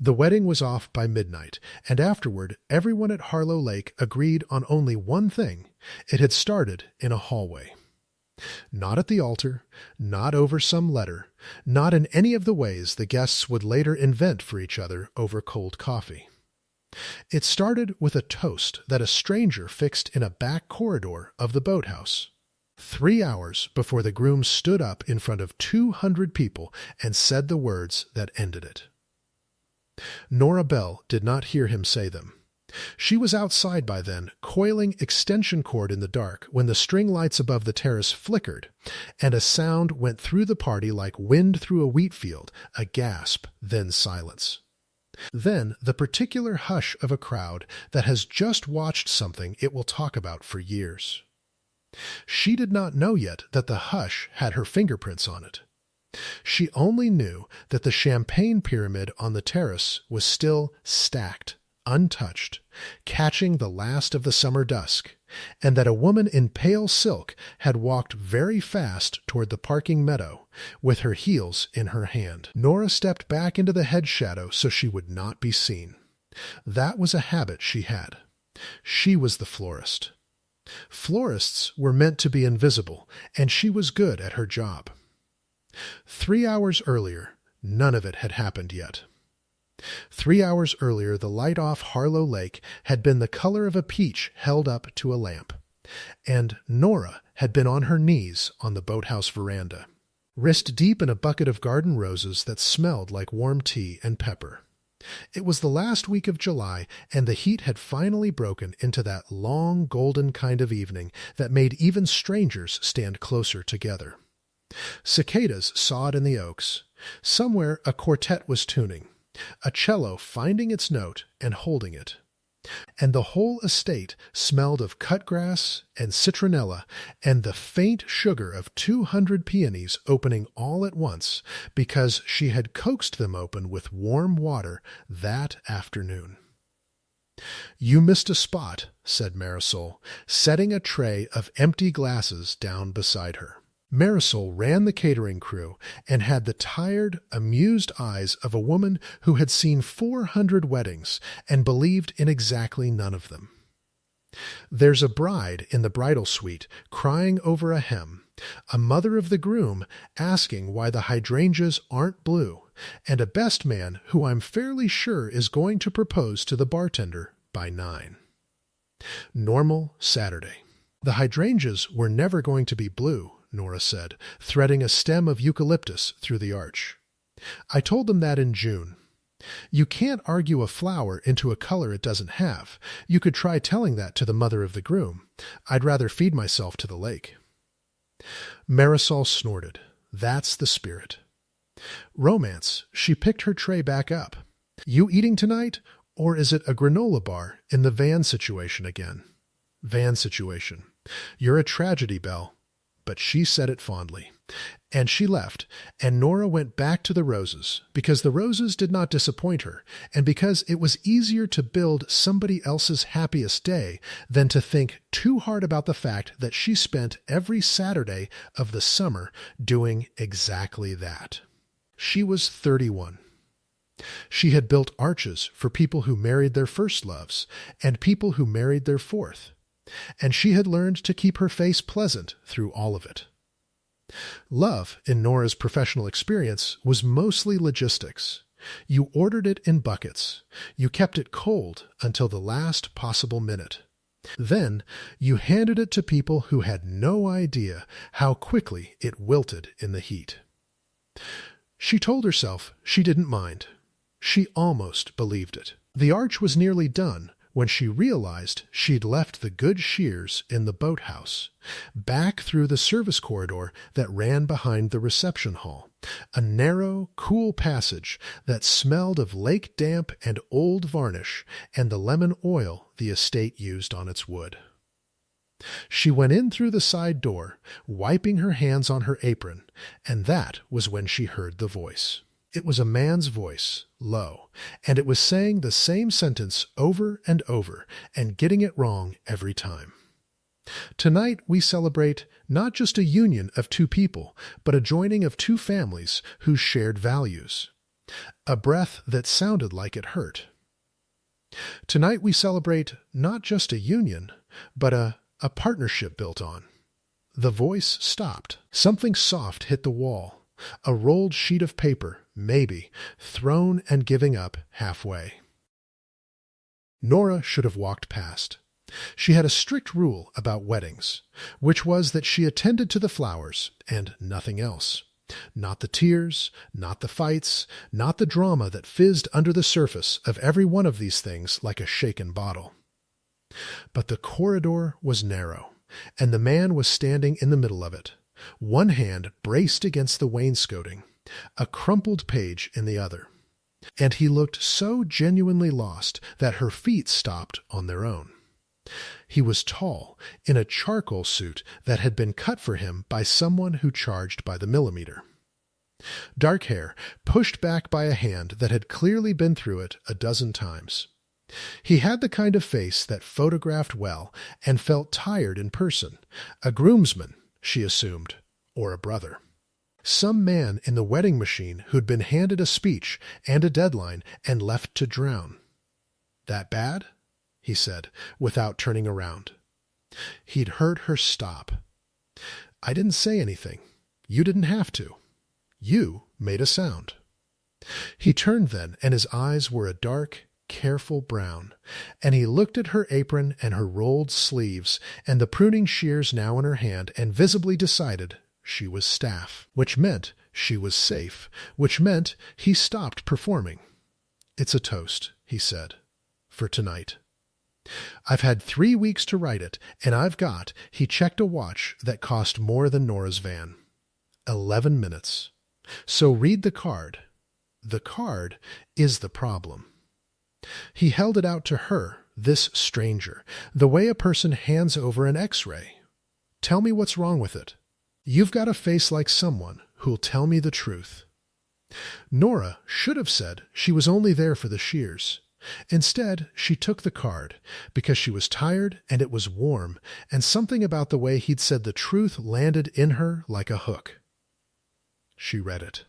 The wedding was off by midnight, and afterward everyone at Harlow Lake agreed on only one thing. It had started in a hallway. Not at the altar, not over some letter, not in any of the ways the guests would later invent for each other over cold coffee. It started with a toast that a stranger fixed in a back corridor of the boathouse. 3 hours before the groom stood up in front of 200 people and said the words that ended it. Nora Bell did not hear him say them. She was outside by then, coiling extension cord in the dark when the string lights above the terrace flickered, and a sound went through the party like wind through a wheat field, a gasp, then silence. Then the particular hush of a crowd that has just watched something it will talk about for years. She did not know yet that the hush had her fingerprints on it. She only knew that the champagne pyramid on the terrace was still stacked, untouched, catching the last of the summer dusk, and that a woman in pale silk had walked very fast toward the parking meadow, with her heels in her hand. Nora stepped back into the hedge shadow so she would not be seen. That was a habit she had. She was the florist. Florists were meant to be invisible, and she was good at her job. 3 hours earlier, none of it had happened yet. 3 hours earlier, the light off Harlow Lake had been the color of a peach held up to a lamp, and Nora had been on her knees on the boathouse veranda, wrist deep in a bucket of garden roses that smelled like warm tea and pepper. It was the last week of July, and the heat had finally broken into that long golden kind of evening that made even strangers stand closer together. Cicadas sawed in the oaks. Somewhere a quartet was tuning, a cello finding its note and holding it. And the whole estate smelled of cut grass and citronella and the faint sugar of 200 peonies opening all at once because she had coaxed them open with warm water that afternoon. "You missed a spot," said Marisol, setting a tray of empty glasses down beside her. Marisol ran the catering crew and had the tired, amused eyes of a woman who had seen 400 weddings and believed in exactly none of them. There's a bride in the bridal suite crying over a hem, a mother of the groom asking why the hydrangeas aren't blue, and a best man who I'm fairly sure is going to propose to the bartender by 9. Normal Saturday. The hydrangeas were never going to be blue, Nora said, threading a stem of eucalyptus through the arch. I told them that in June. You can't argue a flower into a color it doesn't have. You could try telling that to the mother of the groom. I'd rather feed myself to the lake. Marisol snorted. That's the spirit. Romance. She picked her tray back up. You eating tonight? Or is it a granola bar in the van situation again? Van situation. You're a tragedy, Belle. But she said it fondly. And she left, and Nora went back to the roses, because the roses did not disappoint her, and because it was easier to build somebody else's happiest day than to think too hard about the fact that she spent every Saturday of the summer doing exactly that. She was 31. She had built arches for people who married their first loves, and people who married their fourth. And she had learned to keep her face pleasant through all of it. Love, in Nora's professional experience, was mostly logistics. You ordered it in buckets. You kept it cold until the last possible minute. Then you handed it to people who had no idea how quickly it wilted in the heat. She told herself she didn't mind. She almost believed it. The arch was nearly done when she realized she'd left the good shears in the boathouse, back through the service corridor that ran behind the reception hall, a narrow, cool passage that smelled of lake damp and old varnish and the lemon oil the estate used on its wood. She went in through the side door, wiping her hands on her apron, and that was when she heard the voice. It was a man's voice, low, and it was saying the same sentence over and over and getting it wrong every time. Tonight we celebrate not just a union of two people, but a joining of two families whose shared values. a breath that sounded like it hurt. Tonight we celebrate not just a union, but a partnership built on. The voice stopped. Something soft hit the wall. A rolled sheet of paper, maybe, thrown and giving up halfway. Nora should have walked past. She had a strict rule about weddings, which was that she attended to the flowers and nothing else. Not the tears, not the fights, not the drama that fizzed under the surface of every one of these things like a shaken bottle. But the corridor was narrow, and the man was standing in the middle of it, one hand braced against the wainscoting, a crumpled page in the other. And he looked so genuinely lost that her feet stopped on their own. He was tall, in a charcoal suit that had been cut for him by someone who charged by the millimeter. Dark hair, pushed back by a hand that had clearly been through it a dozen times. He had the kind of face that photographed well and felt tired in person, a groomsman, she assumed, or a brother. Some man in the wedding machine who'd been handed a speech and a deadline and left to drown. That bad? He said, without turning around. He'd heard her stop. I didn't say anything. You didn't have to. You made a sound. He turned then, and his eyes were a dark, careful brown, and he looked at her apron and her rolled sleeves and the pruning shears now in her hand and visibly decided she was staff, which meant she was safe, which meant he stopped performing. It's a toast, he said, for tonight. I've had 3 weeks to write it, and he checked a watch that cost more than Nora's van. 11 minutes. So read the card. The card is the problem. He held it out to her, this stranger, the way a person hands over an X-ray. Tell me what's wrong with it. You've got a face like someone who'll tell me the truth. Nora should have said she was only there for the shears. Instead, she took the card, because she was tired and it was warm, and something about the way he'd said the truth landed in her like a hook. She read it.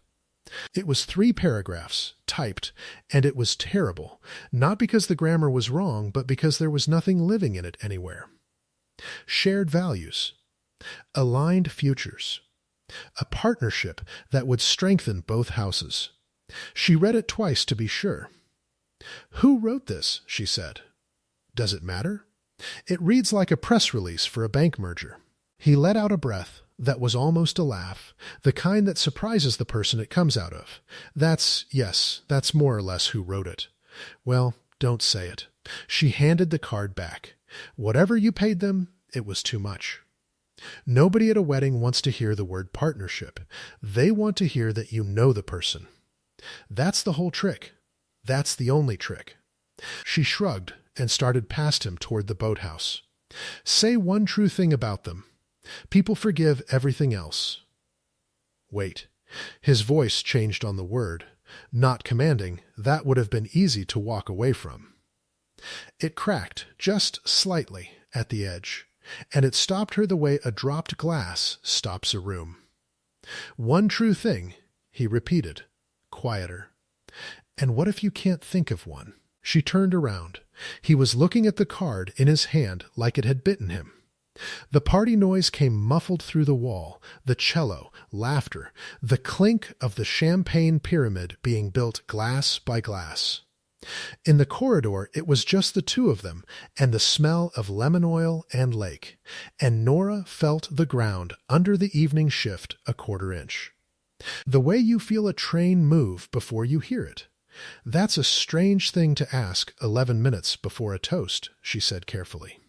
It was 3 paragraphs, typed, and it was terrible, not because the grammar was wrong, but because there was nothing living in it anywhere. Shared values. Aligned futures. A partnership that would strengthen both houses. She read it twice to be sure. Who wrote this? She said. Does it matter? It reads like a press release for a bank merger. He let out a breath that was almost a laugh, the kind that surprises the person it comes out of. That's more or less who wrote it. Well, don't say it. She handed the card back. Whatever you paid them, it was too much. Nobody at a wedding wants to hear the word partnership. They want to hear that you know the person. That's the whole trick. That's the only trick. She shrugged and started past him toward the boathouse. Say one true thing about them. People forgive everything else. Wait. His voice changed on the word. Not commanding, that would have been easy to walk away from. It cracked, just slightly, at the edge, and it stopped her the way a dropped glass stops a room. One true thing, he repeated, quieter. And what if you can't think of one? She turned around. He was looking at the card in his hand like it had bitten him. The party noise came muffled through the wall, the cello, laughter, the clink of the champagne pyramid being built glass by glass. In the corridor it was just the two of them, and the smell of lemon oil and lake, and Nora felt the ground under the evening shift a quarter inch. The way you feel a train move before you hear it. That's a strange thing to ask 11 minutes before a toast, she said carefully.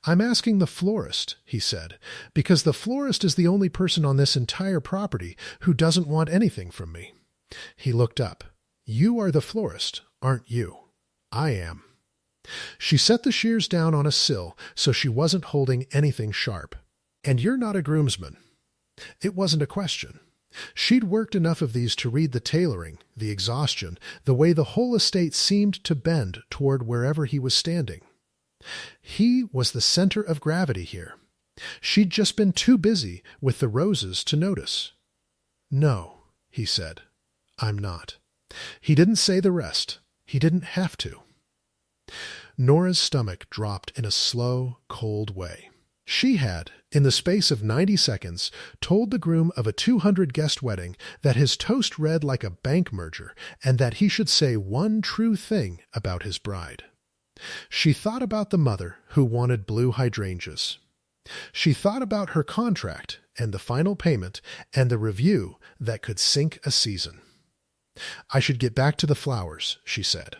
I'm asking the florist, he said, because the florist is the only person on this entire property who doesn't want anything from me. He looked up. You are the florist, aren't you? I am. She set the shears down on a sill so she wasn't holding anything sharp. And you're not a groomsman. It wasn't a question. She'd worked enough of these to read the tailoring, the exhaustion, the way the whole estate seemed to bend toward wherever he was standing. He was the center of gravity here. She'd just been too busy with the roses to notice. No, he said, I'm not. He didn't say the rest. He didn't have to. Nora's stomach dropped in a slow, cold way. She had, in the space of 90 seconds, told the groom of a 200-guest wedding that his toast read like a bank merger and that he should say one true thing about his bride. She thought about the mother who wanted blue hydrangeas. She thought about her contract and the final payment and the review that could sink a season. "I should get back to the flowers," she said.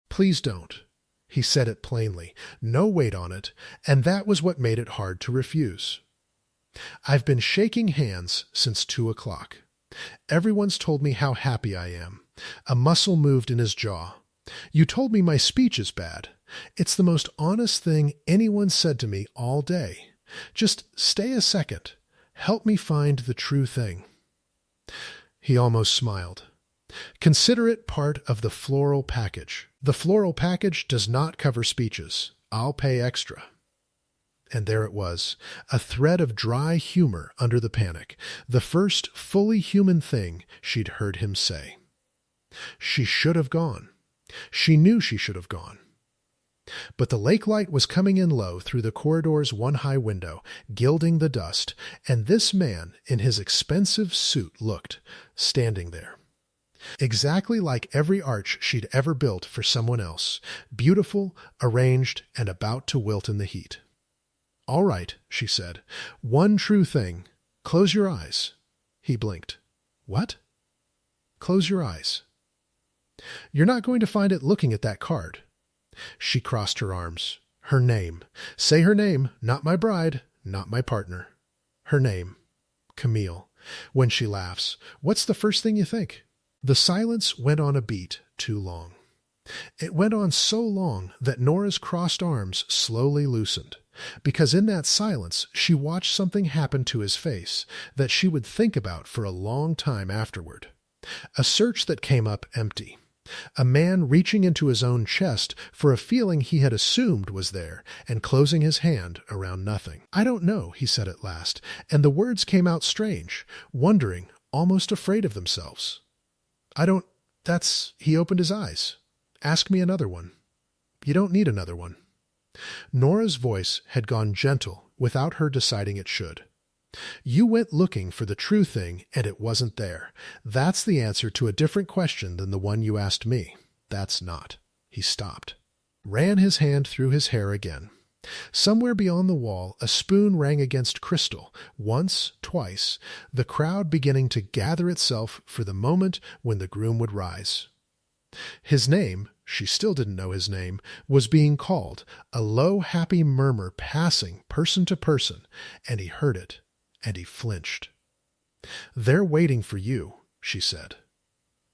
"Please don't." He said it plainly, no weight on it, and that was what made it hard to refuse. "I've been shaking hands since 2 o'clock. Everyone's told me how happy I am." A muscle moved in his jaw. "You told me my speech is bad. It's the most honest thing anyone said to me all day. Just stay a second. Help me find the true thing." He almost smiled. "Consider it part of the floral package. The floral package does not cover speeches. I'll pay extra." And there it was, a thread of dry humor under the panic, the first fully human thing she'd heard him say. She should have gone. She knew she should have gone. But the lake light was coming in low through the corridor's one high window, gilding the dust, and this man in his expensive suit looked, standing there. Exactly like every arch she'd ever built for someone else, beautiful, arranged, and about to wilt in the heat. "All right," she said. "One true thing. Close your eyes." He blinked. "What?" "Close your eyes." "You're not going to find it looking at that card." She crossed her arms. "Her name. Say her name, not my bride, not my partner. Her name. Camille. When she laughs, what's the first thing you think?" The silence went on a beat too long. It went on so long that Nora's crossed arms slowly loosened, because in that silence she watched something happen to his face that she would think about for a long time afterward. A search that came up empty. A man reaching into his own chest for a feeling he had assumed was there and closing his hand around nothing. "I don't know," he said at last, and the words came out strange, wondering, almost afraid of themselves. "I don't, that's," he opened his eyes. "Ask me another one." "You don't need another one." Nora's voice had gone gentle without her deciding it should. "You went looking for the true thing and it wasn't there. That's the answer to a different question than the one you asked me. That's not." He stopped, ran his hand through his hair again. Somewhere beyond the wall, a spoon rang against crystal, once, twice, the crowd beginning to gather itself for the moment when the groom would rise. His name, she still didn't know his name, was being called, a low, happy murmur passing person to person, and he heard it, and he flinched. "They're waiting for you," she said.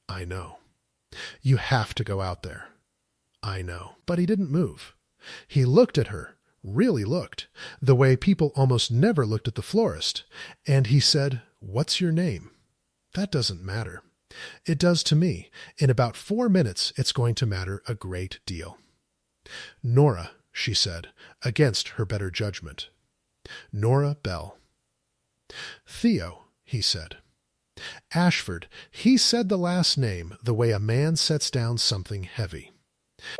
"I know." "You have to go out there." "I know." But he didn't move. He looked at her, really looked, the way people almost never looked at the florist, and he said, "What's your name?" "That doesn't matter." "It does to me. In about 4 minutes it's going to matter a great deal." "Nora," she said, against her better judgment. "Nora Bell." "Theo," he said. Ashford, he said the last name the way a man sets down something heavy.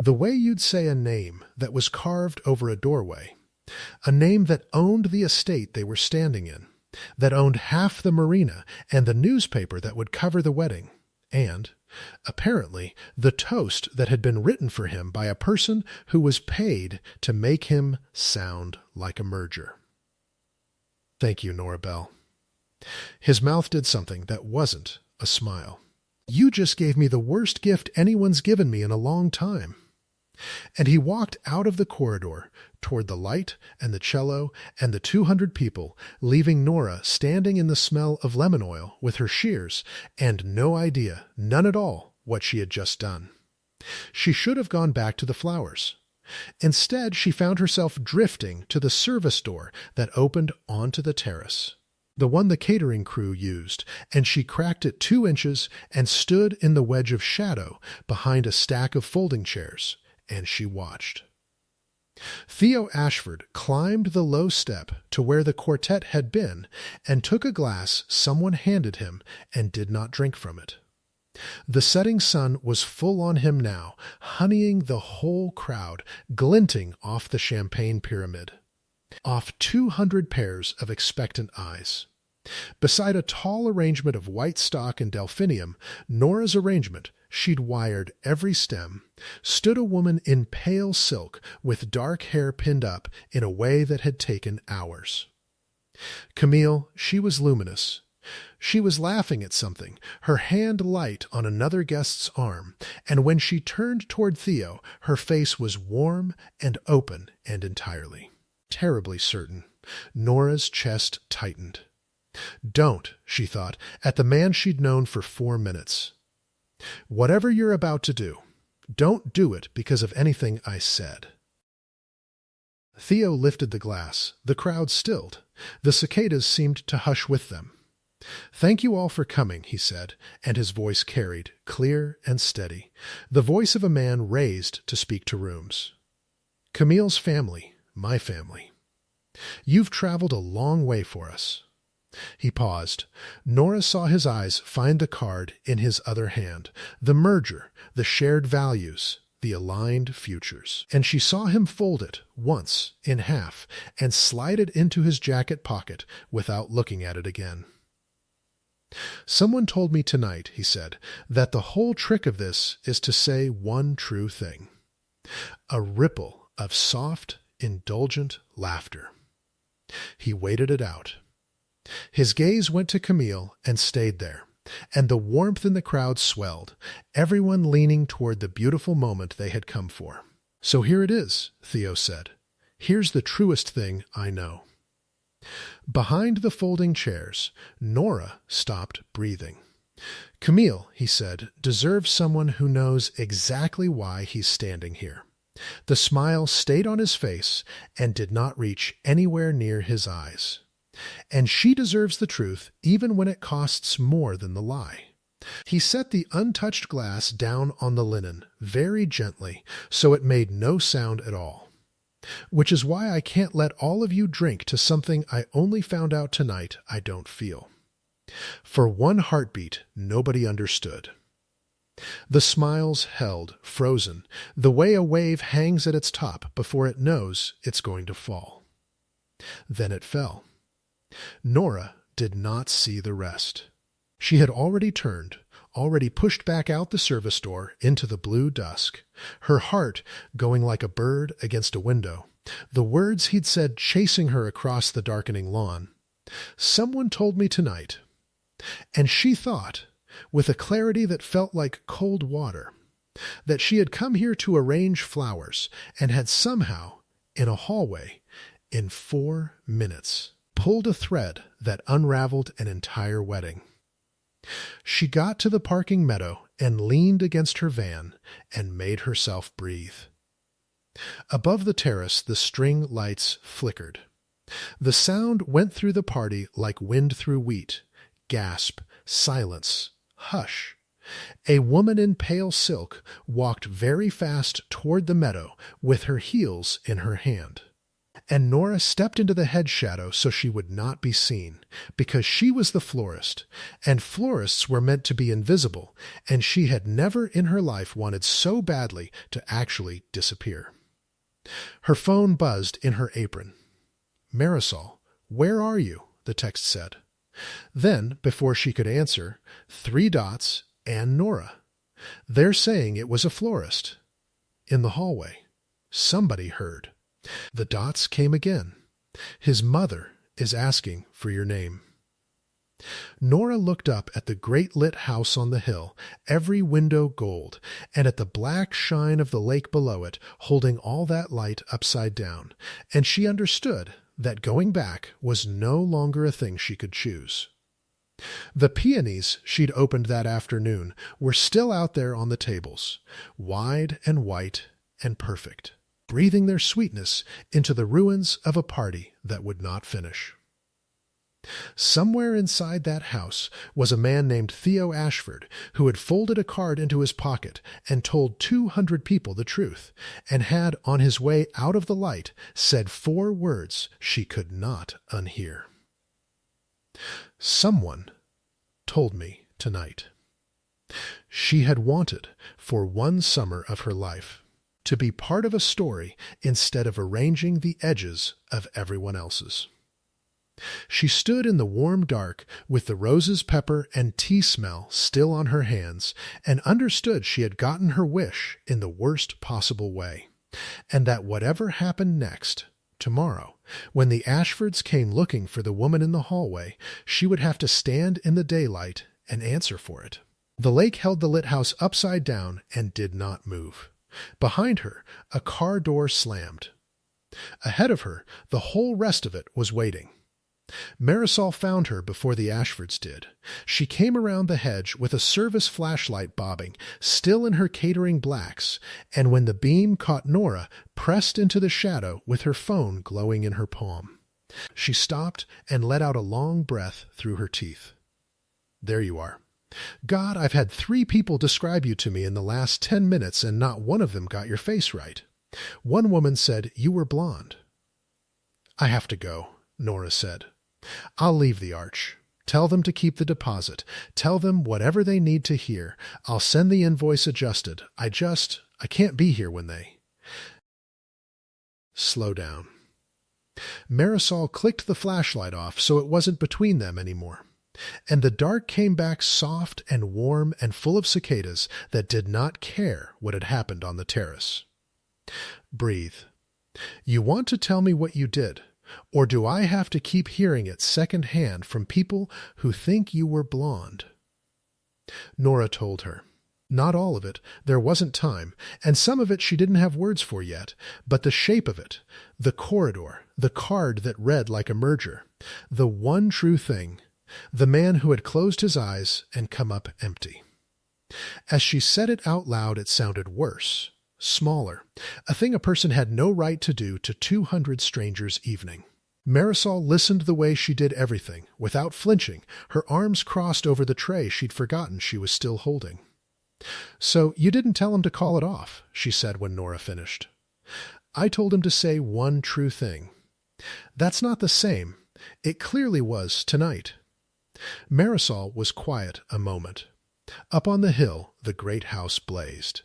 The way you'd say a name that was carved over a doorway. A name that owned the estate they were standing in, that owned half the marina and the newspaper that would cover the wedding, and, apparently, the toast that had been written for him by a person who was paid to make him sound like a merger. "Thank you, Nora Bell." His mouth did something that wasn't a smile. "You just gave me the worst gift anyone's given me in a long time." And he walked out of the corridor toward the light and the cello and the 200 people, leaving Nora standing in the smell of lemon oil with her shears and no idea, none at all, what she had just done. She should have gone back to the flowers. Instead, she found herself drifting to the service door that opened onto the terrace, the one the catering crew used, and she cracked it 2 inches and stood in the wedge of shadow behind a stack of folding chairs, and she watched. Theo Ashford climbed the low step to where the quartet had been and took a glass someone handed him and did not drink from it. The setting sun was full on him now, honeying the whole crowd, glinting off the champagne pyramid, off 200 pairs of expectant eyes. Beside a tall arrangement of white stock and delphinium, Nora's arrangement, she'd wired every stem, stood a woman in pale silk with dark hair pinned up in a way that had taken hours. Camille, she was luminous. She was laughing at something, her hand light on another guest's arm, and when she turned toward Theo, her face was warm and open and entirely. Terribly certain. Nora's chest tightened. Don't, she thought, at the man she'd known for 4 minutes. Whatever you're about to do, don't do it because of anything I said. Theo lifted the glass. The crowd stilled. The cicadas seemed to hush with them. Thank you all for coming, he said, and his voice carried, clear and steady, the voice of a man raised to speak to rooms. Camille's family, my family. You've traveled a long way for us. He paused. Nora saw his eyes find the card in his other hand, the merger, the shared values, the aligned futures. And she saw him fold it once in half and slide it into his jacket pocket without looking at it again. Someone told me tonight, he said, that the whole trick of this is to say one true thing. A ripple of soft, indulgent laughter. He waited it out. His gaze went to Camille and stayed there, and the warmth in the crowd swelled, everyone leaning toward the beautiful moment they had come for. So here it is, Theo said. Here's the truest thing I know. Behind the folding chairs, Nora stopped breathing. Camille, he said, deserves someone who knows exactly why he's standing here. The smile stayed on his face and did not reach anywhere near his eyes. And she deserves the truth even when it costs more than the lie. He set the untouched glass down on the linen, very gently, so it made no sound at all. Which is why I can't let all of you drink to something I only found out tonight I don't feel. For one heartbeat, nobody understood. The smiles held, frozen, the way a wave hangs at its top before it knows it's going to fall. Then it fell. Nora did not see the rest. She had already turned, already pushed back out the service door into the blue dusk, her heart going like a bird against a window, the words he'd said chasing her across the darkening lawn. Someone told me tonight. And she thought, with a clarity that felt like cold water, that she had come here to arrange flowers and had somehow, in a hallway, in 4 minutes, pulled a thread that unraveled an entire wedding. She got to the parking meadow and leaned against her van and made herself breathe. Above the terrace, the string lights flickered. The sound went through the party like wind through wheat. Gasp, silence, hush. A woman in pale silk walked very fast toward the meadow with her heels in her hand. And Nora stepped into the hedge shadow so she would not be seen, because she was the florist, and florists were meant to be invisible, and she had never in her life wanted so badly to actually disappear. Her phone buzzed in her apron. Marisol, where are you? The text said. Then, before she could answer, 3 dots and Nora. They're saying it was a florist. In the hallway. Somebody heard. The dots came again. His mother is asking for your name. Nora looked up at the great lit house on the hill, every window gold, and at the black shine of the lake below it, holding all that light upside down, and she understood that going back was no longer a thing she could choose. The peonies she'd opened that afternoon were still out there on the tables, wide and white and perfect, breathing their sweetness into the ruins of a party that would not finish. Somewhere inside that house was a man named Theo Ashford who had folded a card into his pocket and told 200 people the truth, and had, on his way out of the light, said 4 words she could not unhear. Someone told me tonight. She had wanted, for one summer of her life, to be part of a story instead of arranging the edges of everyone else's. She stood in the warm dark with the roses, pepper, and tea smell still on her hands, and understood she had gotten her wish in the worst possible way, and that whatever happened next, tomorrow, when the Ashfords came looking for the woman in the hallway, she would have to stand in the daylight and answer for it. The lake held the lit house upside down and did not move. Behind her, a car door slammed. Ahead of her, the whole rest of it was waiting. Marisol found her before the Ashfords did. She came around the hedge with a service flashlight bobbing, still in her catering blacks, and when the beam caught Nora, pressed into the shadow with her phone glowing in her palm. She stopped and let out a long breath through her teeth. "There you are. God, I've had 3 people describe you to me in the last 10 minutes, and not one of them got your face right. One woman said you were blonde." "I have to go," Nora said. "I'll leave the arch. Tell them to keep the deposit. Tell them whatever they need to hear. I'll send the invoice adjusted. I can't be here when they—" "Slow down." Marisol clicked the flashlight off so it wasn't between them anymore, and the dark came back soft and warm and full of cicadas that did not care what had happened on the terrace. "Breathe. You want to tell me what you did, or do I have to keep hearing it second hand from people who think you were blonde?" Nora told her. Not all of it, there wasn't time, and some of it she didn't have words for yet, but the shape of it, the corridor, the card that read like a merger, the one true thing, the man who had closed his eyes and come up empty. As she said it out loud, it sounded worse, smaller, a thing a person had no right to do to 200 strangers evening. Marisol listened the way she did everything, without flinching, her arms crossed over the tray she'd forgotten she was still holding. "So you didn't tell him to call it off," she said when Nora finished. "I told him to say one true thing. That's not the same. It clearly was tonight." Marisol was quiet a moment. Up on the hill, the great house blazed,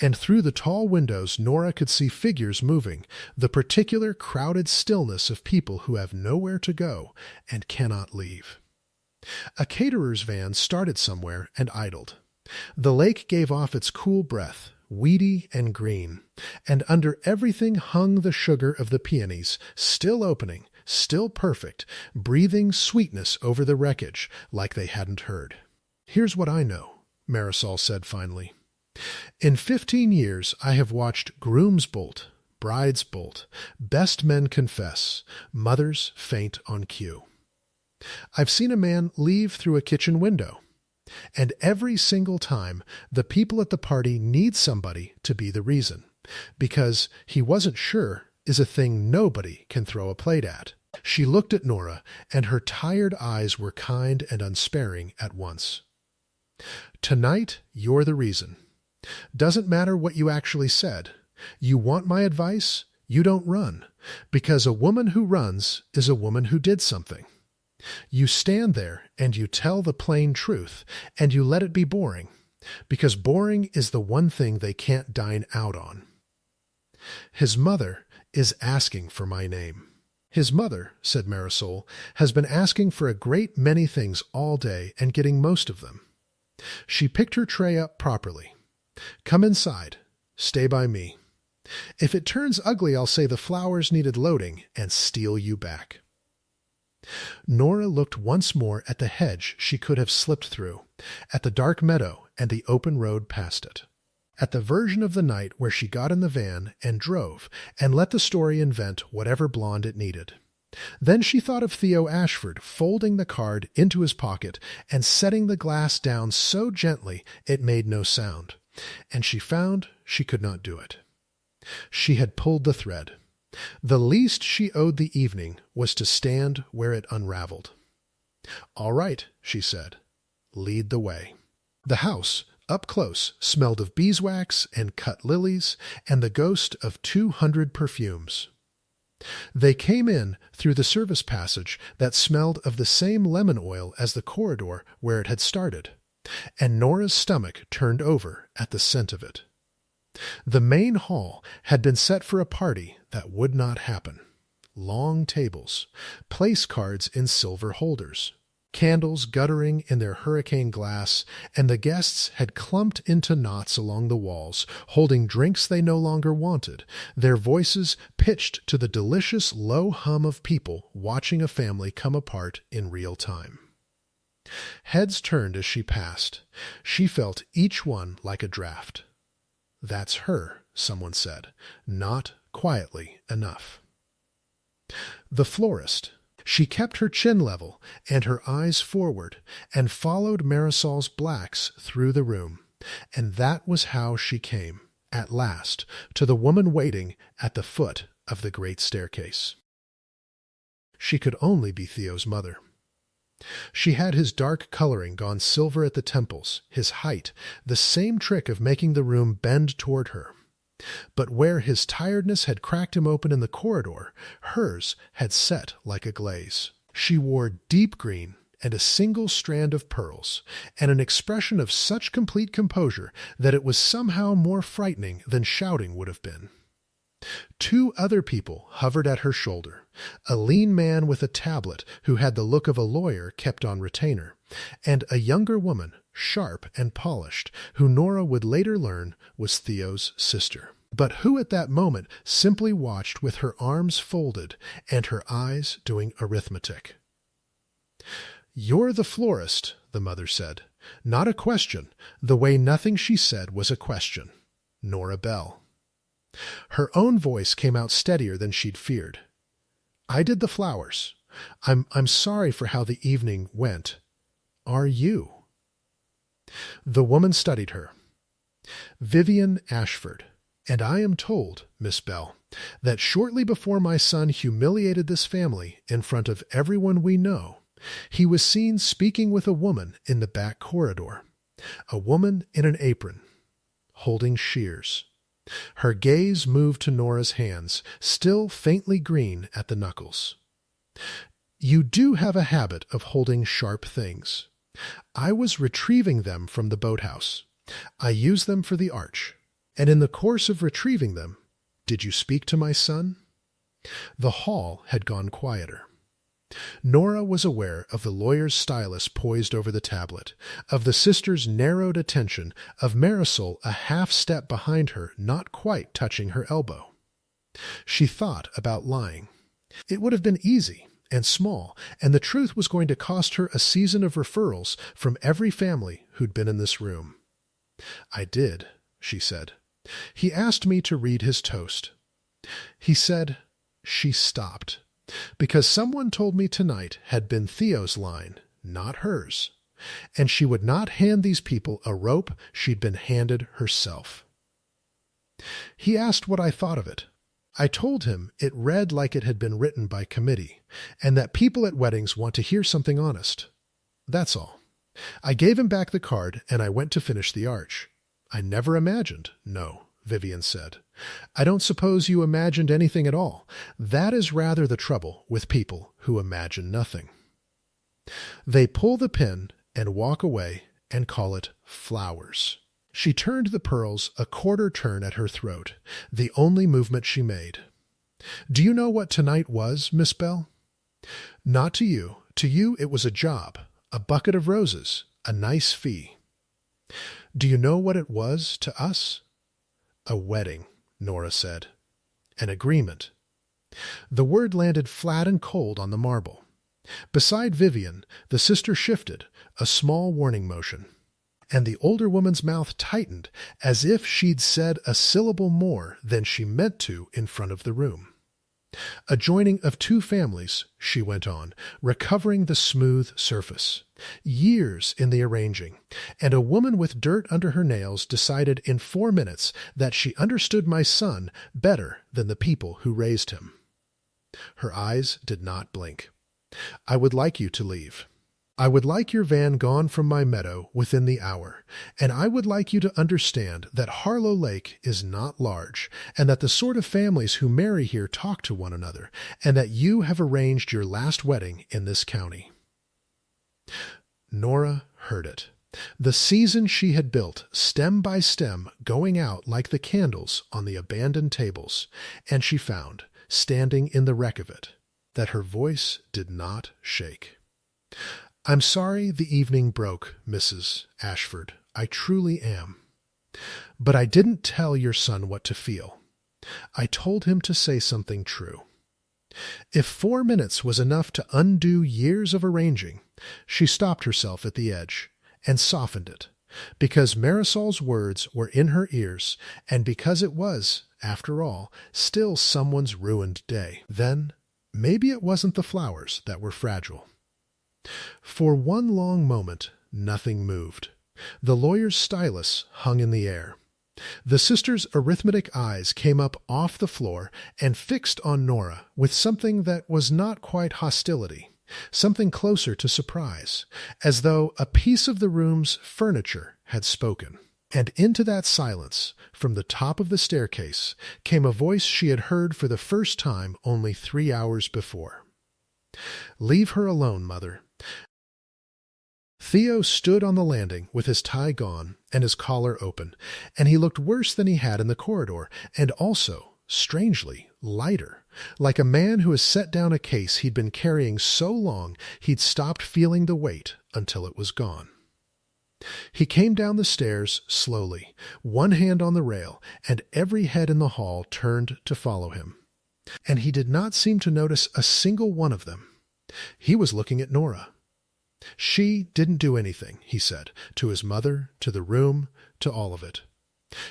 and through the tall windows Nora could see figures moving, the particular crowded stillness of people who have nowhere to go and cannot leave. A caterer's van started somewhere and idled. The lake gave off its cool breath, weedy and green, and under everything hung the sugar of the peonies, still opening, still perfect, breathing sweetness over the wreckage like they hadn't heard. "Here's what I know," Marisol said finally. "In 15 years I have watched grooms bolt, brides bolt, best men confess, mothers faint on cue. I've seen a man leave through a kitchen window. And every single time, the people at the party need somebody to be the reason, because he wasn't sure is a thing nobody can throw a plate at." She looked at Nora, and her tired eyes were kind and unsparing at once. "Tonight, you're the reason. Doesn't matter what you actually said. You want my advice? You don't run, because a woman who runs is a woman who did something. You stand there and you tell the plain truth, and you let it be boring, because boring is the one thing they can't dine out on. His mother is asking for my name." "His mother," said Marisol, "has been asking for a great many things all day and getting most of them." She picked her tray up properly. "Come inside. Stay by me. If it turns ugly, I'll say the flowers needed loading and steal you back." Nora looked once more at the hedge she could have slipped through, at the dark meadow and the open road past it, at the version of the night where she got in the van and drove and let the story invent whatever blonde it needed. Then she thought of Theo Ashford folding the card into his pocket and setting the glass down so gently it made no sound, and she found she could not do it. She had pulled the thread. The least she owed the evening was to stand where it unraveled. "All right," she said. "Lead the way." The house, up close, smelled of beeswax and cut lilies and the ghost of 200 perfumes. They came in through the service passage that smelled of the same lemon oil as the corridor where it had started, and Nora's stomach turned over at the scent of it. The main hall had been set for a party that would not happen. Long tables, place cards in silver holders, candles guttering in their hurricane glass, and the guests had clumped into knots along the walls, holding drinks they no longer wanted, their voices pitched to the delicious low hum of people watching a family come apart in real time. Heads turned as she passed. She felt each one like a draft. "That's her," someone said, not quietly enough. The florist. She kept her chin level and her eyes forward and followed Marisol's blacks through the room, and that was how she came, at last, to the woman waiting at the foot of the great staircase. She could only be Theo's mother. She had his dark coloring gone silver at the temples, his height, the same trick of making the room bend toward her. But where his tiredness had cracked him open in the corridor, hers had set like a glaze. She wore deep green and a single strand of pearls, and an expression of such complete composure that it was somehow more frightening than shouting would have been. 2 other people hovered at her shoulder, a lean man with a tablet who had the look of a lawyer kept on retainer, and a younger woman, sharp and polished, who Nora would later learn was Theo's sister, but who at that moment simply watched with her arms folded and her eyes doing arithmetic. "You're the florist," the mother said. Not a question, the way nothing she said was a question. Nora Bell. Her own voice came out steadier than she'd feared. "I did the flowers. I'm sorry for how the evening went. Are you?" The woman studied her. "Vivian Ashford. And I am told, Miss Bell, that shortly before my son humiliated this family in front of everyone we know, he was seen speaking with a woman in the back corridor, a woman in an apron, holding shears." Her gaze moved to Nora's hands, still faintly green at the knuckles. "You do have a habit of holding sharp things. I was retrieving them from the boathouse. I used them for the arch. And in the course of retrieving them, did you speak to my son?" The hall had gone quieter. Nora was aware of the lawyer's stylus poised over the tablet, of the sister's narrowed attention, of Marisol a half step behind her, not quite touching her elbow. She thought about lying. It would have been easy and small, and the truth was going to cost her a season of referrals from every family who'd been in this room. "I did," she said. "He asked me to read his toast. He said—" She stopped, because someone told me tonight had been Theo's line, not hers, and she would not hand these people a rope she'd been handed herself. "He asked what I thought of it. I told him it read like it had been written by committee, and that people at weddings want to hear something honest. That's all. I gave him back the card, and I went to finish the arch. I never imagined, no," Vivian said. "I don't suppose you imagined anything at all. That is rather the trouble with people who imagine nothing. They pull the pin and walk away and call it flowers." She turned the pearls a quarter turn at her throat, the only movement she made. "Do you know what tonight was, Miss Bell? Not to you. To you it was a job, a bucket of roses, a nice fee. Do you know what it was to us? A wedding," Nora said. "An agreement." The word landed flat and cold on the marble. Beside Vivian, the sister shifted, a small warning motion, and the older woman's mouth tightened as if she'd said a syllable more than she meant to in front of the room. "A joining of 2 families," she went on, recovering the smooth surface. "Years in the arranging, and a woman with dirt under her nails decided in 4 minutes that she understood my son better than the people who raised him." Her eyes did not blink. "I would like you to leave." I would like your van gone from my meadow within the hour, and I would like you to understand that Harlow Lake is not large, and that the sort of families who marry here talk to one another, and that you have arranged your last wedding in this county." Nora heard it. The season she had built, stem by stem, going out like the candles on the abandoned tables, and she found, standing in the wreck of it, that her voice did not shake. "I'm sorry the evening broke, Mrs. Ashford. I truly am. But I didn't tell your son what to feel. I told him to say something true. If 4 minutes was enough to undo years of arranging," she stopped herself at the edge and softened it, because Marisol's words were in her ears, and because it was, after all, still someone's ruined day. Then maybe it wasn't the flowers that were fragile. For one long moment, nothing moved. The lawyer's stylus hung in the air. The sisters' arithmetic eyes came up off the floor and fixed on Nora with something that was not quite hostility, something closer to surprise, as though a piece of the room's furniture had spoken. And into that silence, from the top of the staircase, came a voice she had heard for the first time only 3 hours before. "Leave her alone, Mother." Theo stood on the landing with his tie gone and his collar open, and he looked worse than he had in the corridor, and also, strangely, lighter, like a man who has set down a case he'd been carrying so long he'd stopped feeling the weight until it was gone. He came down the stairs slowly, one hand on the rail, and every head in the hall turned to follow him. And he did not seem to notice a single one of them. He was looking at Nora. She didn't do anything, he said, to his mother, to the room, to all of it.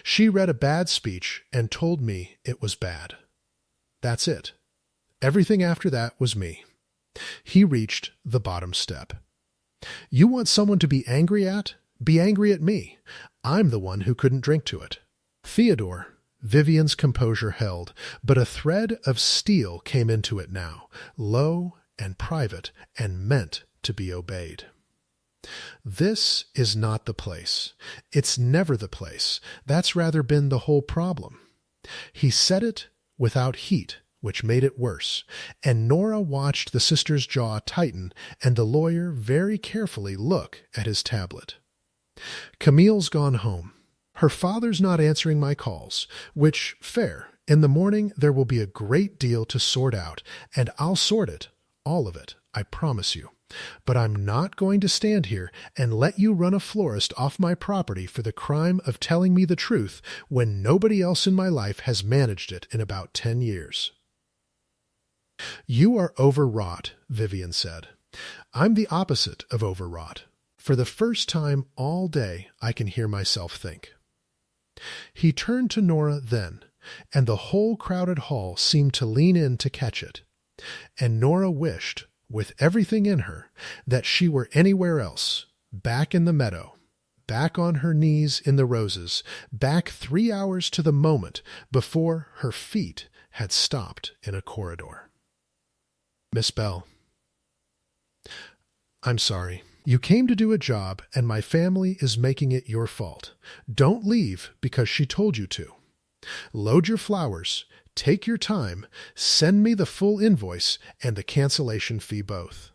She read a bad speech and told me it was bad. That's it. Everything after that was me. He reached the bottom step. You want someone to be angry at? Be angry at me. I'm the one who couldn't drink to it. Theodore, Vivian's composure held, but a thread of steel came into it now, low and private, and meant to be obeyed. This is not the place. It's never the place. That's rather been the whole problem. He said it without heat, which made it worse, and Nora watched the sister's jaw tighten and the lawyer very carefully look at his tablet. Camille's gone home. Her father's not answering my calls, which, fair. In the morning there will be a great deal to sort out, and I'll sort it, all of it, I promise you. But I'm not going to stand here and let you run a florist off my property for the crime of telling me the truth when nobody else in my life has managed it in about 10 years. You are overwrought, Vivian said. I'm the opposite of overwrought. For the first time all day, I can hear myself think. He turned to Nora then, and the whole crowded hall seemed to lean in to catch it. And Nora wished, with everything in her, that she were anywhere else, back in the meadow, back on her knees in the roses, back 3 hours to the moment before her feet had stopped in a corridor. Miss Bell. I'm sorry. You came to do a job, and my family is making it your fault. Don't leave because she told you to. Load your flowers, take your time, send me the full invoice and the cancellation fee both.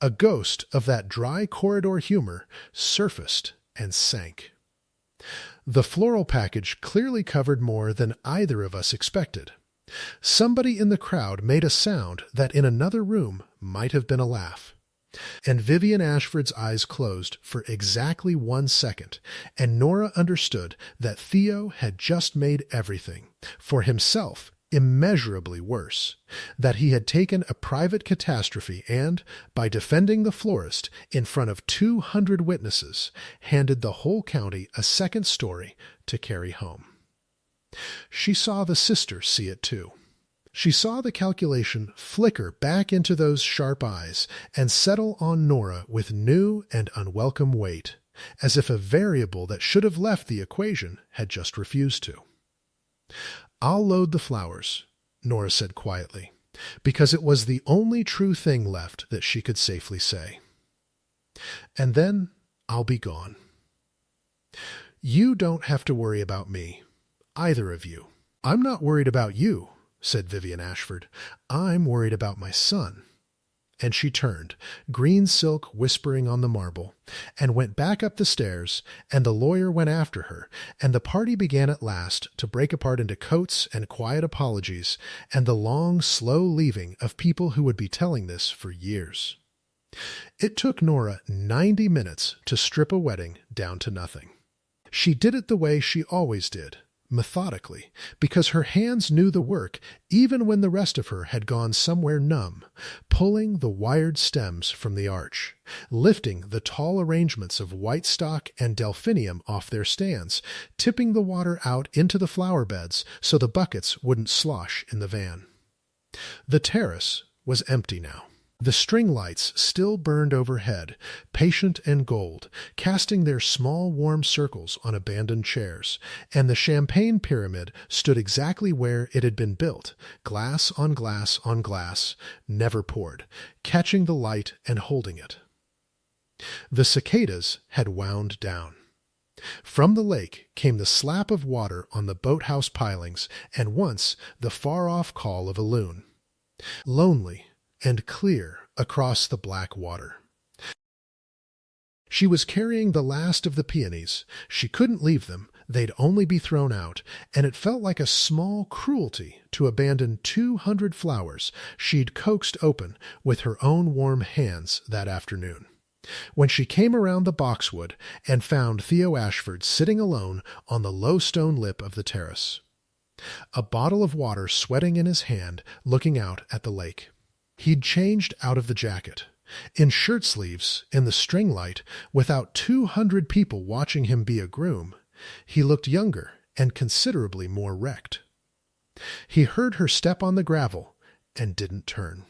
A ghost of that dry corridor humor surfaced and sank. The floral package clearly covered more than either of us expected. Somebody in the crowd made a sound that in another room might have been a laugh. And Vivian Ashford's eyes closed for exactly 1 second, and Nora understood that Theo had just made everything, for himself, immeasurably worse, that he had taken a private catastrophe and, by defending the florist in front of 200 witnesses, handed the whole county a second story to carry home. She saw the sister see it too. She saw the calculation flicker back into those sharp eyes and settle on Nora with new and unwelcome weight, as if a variable that should have left the equation had just refused to. I'll load the flowers, Nora said quietly, because it was the only true thing left that she could safely say. And then I'll be gone. You don't have to worry about me, either of you. I'm not worried about you, said Vivian Ashford. I'm worried about my son. And she turned, green silk whispering on the marble, and went back up the stairs, and the lawyer went after her, and the party began at last to break apart into coats and quiet apologies, and the long, slow leaving of people who would be telling this for years. It took Nora 90 minutes to strip a wedding down to nothing. She did it the way she always did, methodically, because her hands knew the work even when the rest of her had gone somewhere numb, pulling the wired stems from the arch, lifting the tall arrangements of white stock and delphinium off their stands, tipping the water out into the flower beds so the buckets wouldn't slosh in the van. The terrace was empty now. The string lights still burned overhead, patient and gold, casting their small warm circles on abandoned chairs, and the champagne pyramid stood exactly where it had been built, glass on glass on glass, never poured, catching the light and holding it. The cicadas had wound down. From the lake came the slap of water on the boathouse pilings, and once the far-off call of a loon. Lonely and clear across the black water. She was carrying the last of the peonies. She couldn't leave them. They'd only be thrown out, and it felt like a small cruelty to abandon 200 flowers she'd coaxed open with her own warm hands that afternoon, when she came around the boxwood and found Theo Ashford sitting alone on the low stone lip of the terrace, a bottle of water sweating in his hand, looking out at the lake. He'd changed out of the jacket, in shirt sleeves, in the string light, without 200 people watching him be a groom. He looked younger and considerably more wrecked. He heard her step on the gravel and didn't turn.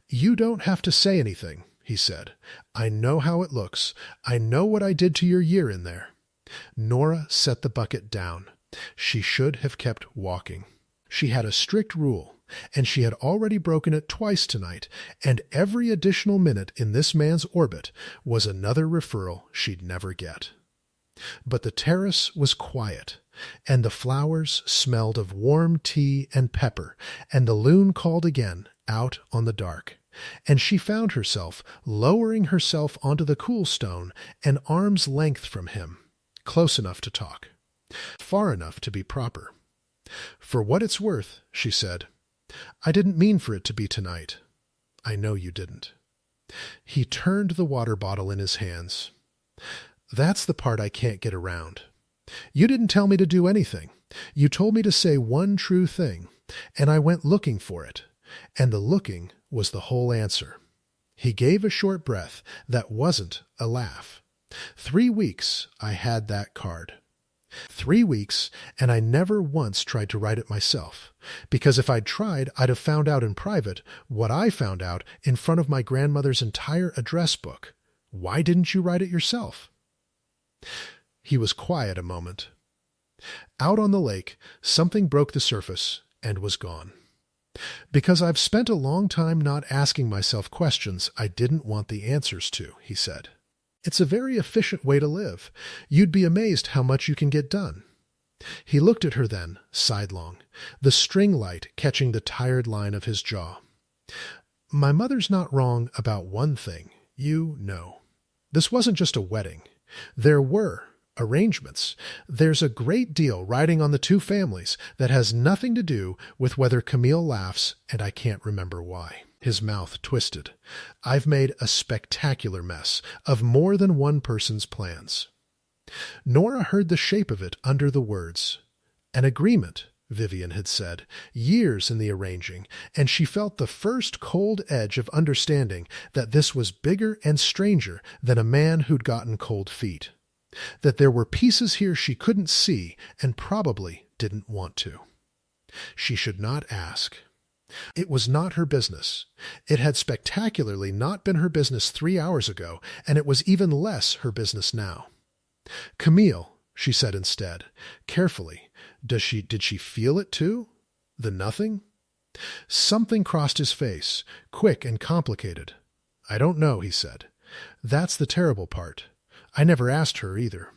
"You don't have to say anything," he said. "I know how it looks. I know what I did to your year in there." Nora set the bucket down. She should have kept walking. She had a strict rule, and she had already broken it twice tonight, and every additional minute in this man's orbit was another referral she'd never get. But the terrace was quiet, and the flowers smelled of warm tea and pepper, and the loon called again out on the dark, and she found herself lowering herself onto the cool stone an arm's length from him, close enough to talk, far enough to be proper. "For what it's worth," she said, "I didn't mean for it to be tonight. I know you didn't." He turned the water bottle in his hands. "That's the part I can't get around. You didn't tell me to do anything. You told me to say one true thing, and I went looking for it, and the looking was the whole answer." He gave a short breath that wasn't a laugh. 3 weeks I had that card. 3 weeks, and I never once tried to write it myself, because if I'd tried, I'd have found out in private what I found out in front of my grandmother's entire address book. Why didn't you write it yourself? He was quiet a moment. Out on the lake, something broke the surface and was gone. "Because I've spent a long time not asking myself questions I didn't want the answers to," he said. "It's a very efficient way to live. You'd be amazed how much you can get done." He looked at her then, sidelong, the string light catching the tired line of his jaw. "My mother's not wrong about one thing, you know. This wasn't just a wedding. There were arrangements. There's a great deal riding on the two families that has nothing to do with whether Camille laughs, and I can't remember why." His mouth twisted. "I've made a spectacular mess of more than one person's plans." Nora heard the shape of it under the words. An agreement, Vivian had said, years in the arranging, and she felt the first cold edge of understanding that this was bigger and stranger than a man who'd gotten cold feet. That there were pieces here she couldn't see and probably didn't want to. She should not ask. It was not her business. It had spectacularly not been her business 3 hours ago, and it was even less her business now. "Camille," she said instead, carefully, did she feel it too? The nothing? Something crossed his face, quick and complicated. "I don't know," he said. That's the terrible part. I never asked her either.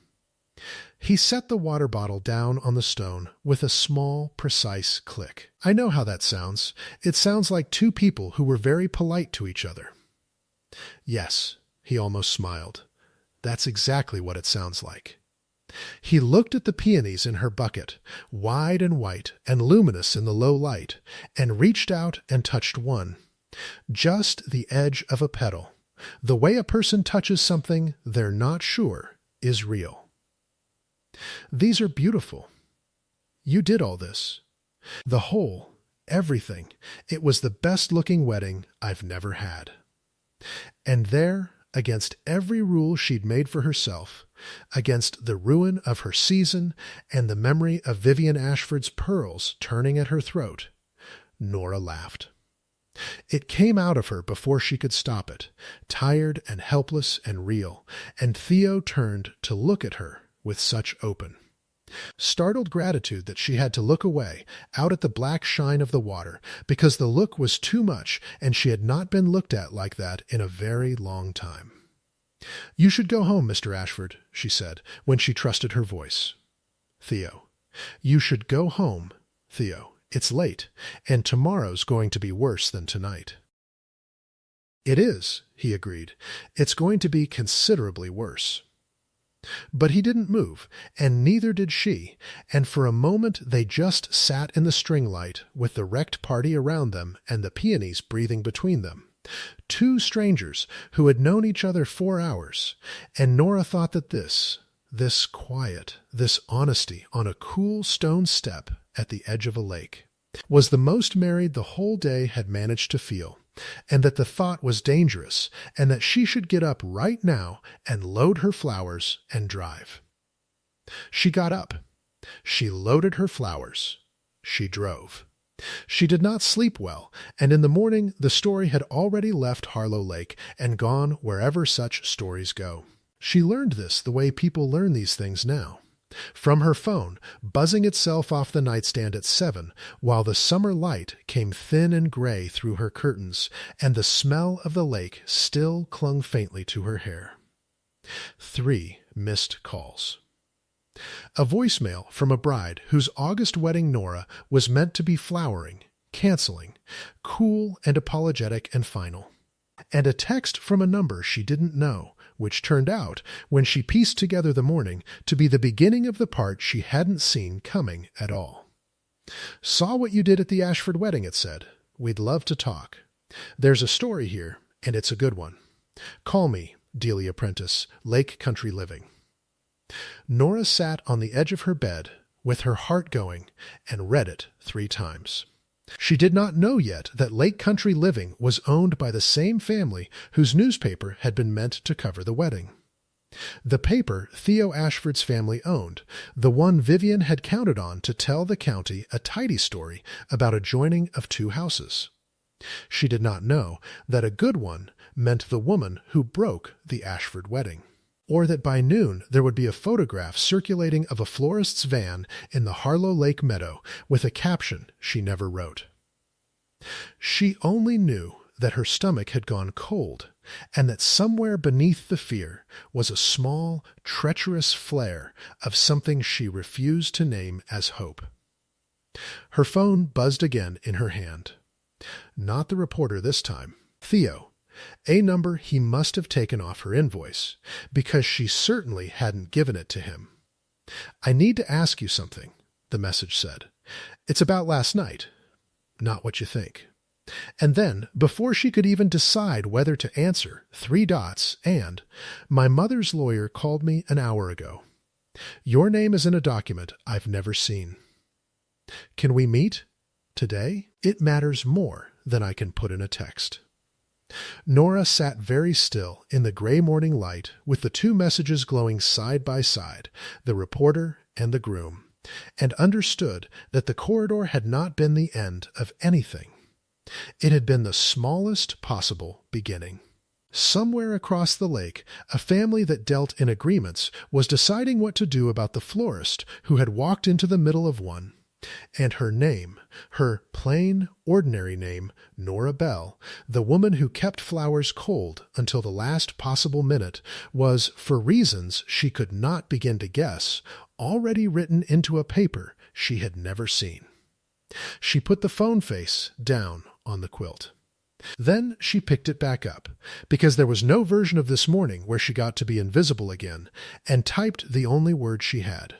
He set the water bottle down on the stone with a small, precise click. I know how that sounds. It sounds like two people who were very polite to each other. Yes, he almost smiled. That's exactly what it sounds like. He looked at the peonies in her bucket, wide and white and luminous in the low light, and reached out and touched one. Just the edge of a petal. The way a person touches something they're not sure is real. These are beautiful. You did all this. The whole, everything. It was the best-looking wedding I've never had. And there, against every rule she'd made for herself, against the ruin of her season and the memory of Vivian Ashford's pearls turning at her throat, Nora laughed. It came out of her before she could stop it, tired and helpless and real, and Theo turned to look at her with such open, startled gratitude that she had to look away, out at the black shine of the water, because the look was too much and she had not been looked at like that in a very long time. "You should go home, Mr. Ashford," she said, when she trusted her voice. "Theo. You should go home, Theo. It's late, and tomorrow's going to be worse than tonight." "It is," he agreed. "It's going to be considerably worse." But he didn't move, and neither did she, and for a moment they just sat in the string light with the wrecked party around them and the peonies breathing between them. Two strangers who had known each other 4 hours, and Nora thought that this quiet, this honesty on a cool stone step at the edge of a lake, was the most married the whole day had managed to feel, and that the thought was dangerous, and that she should get up right now and load her flowers and drive. She got up. She loaded her flowers. She drove. She did not sleep well, and in the morning the story had already left Harlow Lake and gone wherever such stories go. She learned this the way people learn these things now. From her phone, buzzing itself off the nightstand at 7, while the summer light came thin and gray through her curtains, and the smell of the lake still clung faintly to her hair. 3 missed calls. A voicemail from a bride whose August wedding Nora was meant to be flowering, canceling, cool and apologetic and final. And a text from a number she didn't know, which turned out, when she pieced together the morning, to be the beginning of the part she hadn't seen coming at all. "Saw what you did at the Ashford wedding," it said. "We'd love to talk. There's a story here, and it's a good one. Call me, Delia Prentice, Lake Country Living." Nora sat on the edge of her bed, with her heart going, and read it 3 times. She did not know yet that Lake Country Living was owned by the same family whose newspaper had been meant to cover the wedding. The paper Theo Ashford's family owned, the one Vivian had counted on to tell the county a tidy story about a joining of 2 houses. She did not know that a good one meant the woman who broke the Ashford wedding, or that by noon there would be a photograph circulating of a florist's van in the Harlow Lake meadow with a caption she never wrote. She only knew that her stomach had gone cold, and that somewhere beneath the fear was a small, treacherous flare of something she refused to name as hope. Her phone buzzed again in her hand. Not the reporter this time. Theo. A number he must have taken off her invoice, because she certainly hadn't given it to him. "I need to ask you something," the message said. "It's about last night. Not what you think." And then, before she could even decide whether to answer, 3 dots, and, "My mother's lawyer called me an hour ago. Your name is in a document I've never seen. Can we meet? Today? It matters more than I can put in a text." Nora sat very still in the gray morning light with the 2 messages glowing side by side, the reporter and the groom, and understood that the corridor had not been the end of anything. It had been the smallest possible beginning. Somewhere across the lake, a family that dealt in agreements was deciding what to do about the florist who had walked into the middle of one, And her name, her plain, ordinary name, Nora Bell, the woman who kept flowers cold until the last possible minute, was, for reasons she could not begin to guess, already written into a paper she had never seen. She put the phone face down on the quilt. Then she picked it back up, because there was no version of this morning where she got to be invisible again, and typed the only word she had.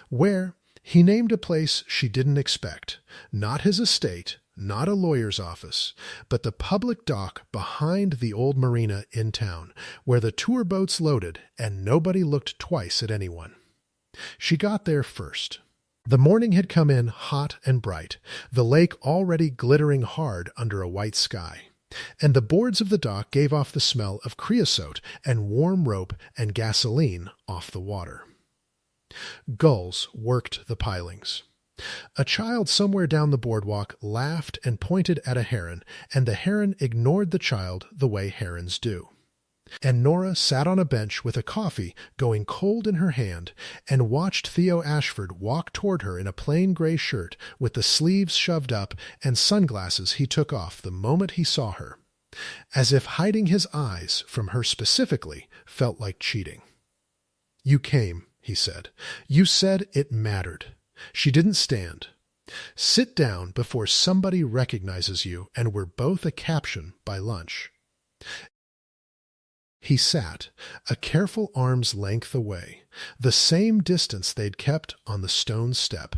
Where, he named a place she didn't expect, not his estate, not a lawyer's office, but the public dock behind the old marina in town, where the tour boats loaded and nobody looked twice at anyone. She got there first. The morning had come in hot and bright, the lake already glittering hard under a white sky, and the boards of the dock gave off the smell of creosote and warm rope and gasoline off the water. Gulls worked the pilings. A child somewhere down the boardwalk laughed and pointed at a heron, and the heron ignored the child the way herons do. And Nora sat on a bench with a coffee going cold in her hand and watched Theo Ashford walk toward her in a plain gray shirt with the sleeves shoved up and sunglasses he took off the moment he saw her, as if hiding his eyes from her specifically felt like cheating. "You came," he said. "You said it mattered." She didn't stand. "Sit down before somebody recognizes you, and we're both a caption by lunch." He sat, a careful arm's length away, the same distance they'd kept on the stone step.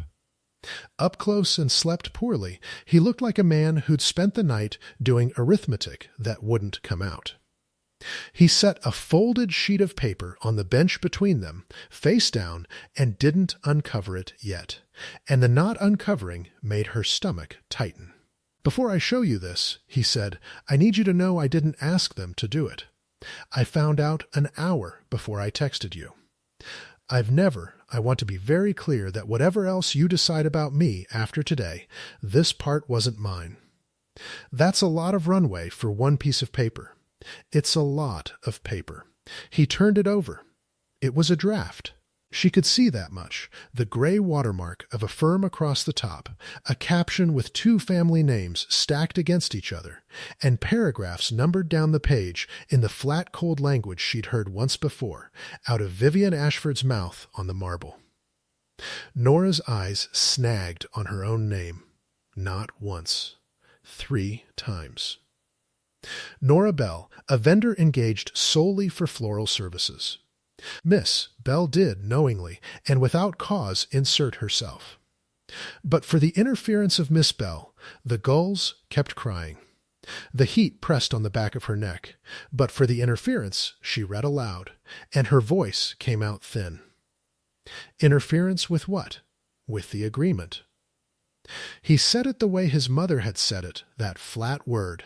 Up close and slept poorly, he looked like a man who'd spent the night doing arithmetic that wouldn't come out. He set a folded sheet of paper on the bench between them, face down, and didn't uncover it yet, and the not uncovering made her stomach tighten. "Before I show you this," he said, "I need you to know I didn't ask them to do it. I found out an hour before I texted you. I want to be very clear that whatever else you decide about me after today, this part wasn't mine. That's a lot of runway for one piece of paper. It's a lot of paper." He turned it over. It was a draft. She could see that much, the gray watermark of a firm across the top, a caption with 2 family names stacked against each other, and paragraphs numbered down the page in the flat cold language she'd heard once before, out of Vivian Ashford's mouth on the marble. Nora's eyes snagged on her own name. Not once. 3 times. Nora Bell, a vendor engaged solely for floral services. Miss Bell did, knowingly, and without cause, insert herself. But for the interference of Miss Bell, the gulls kept crying. The heat pressed on the back of her neck, but for the interference she read aloud, and her voice came out thin. Interference with what? With the agreement. He said it the way his mother had said it, that flat word,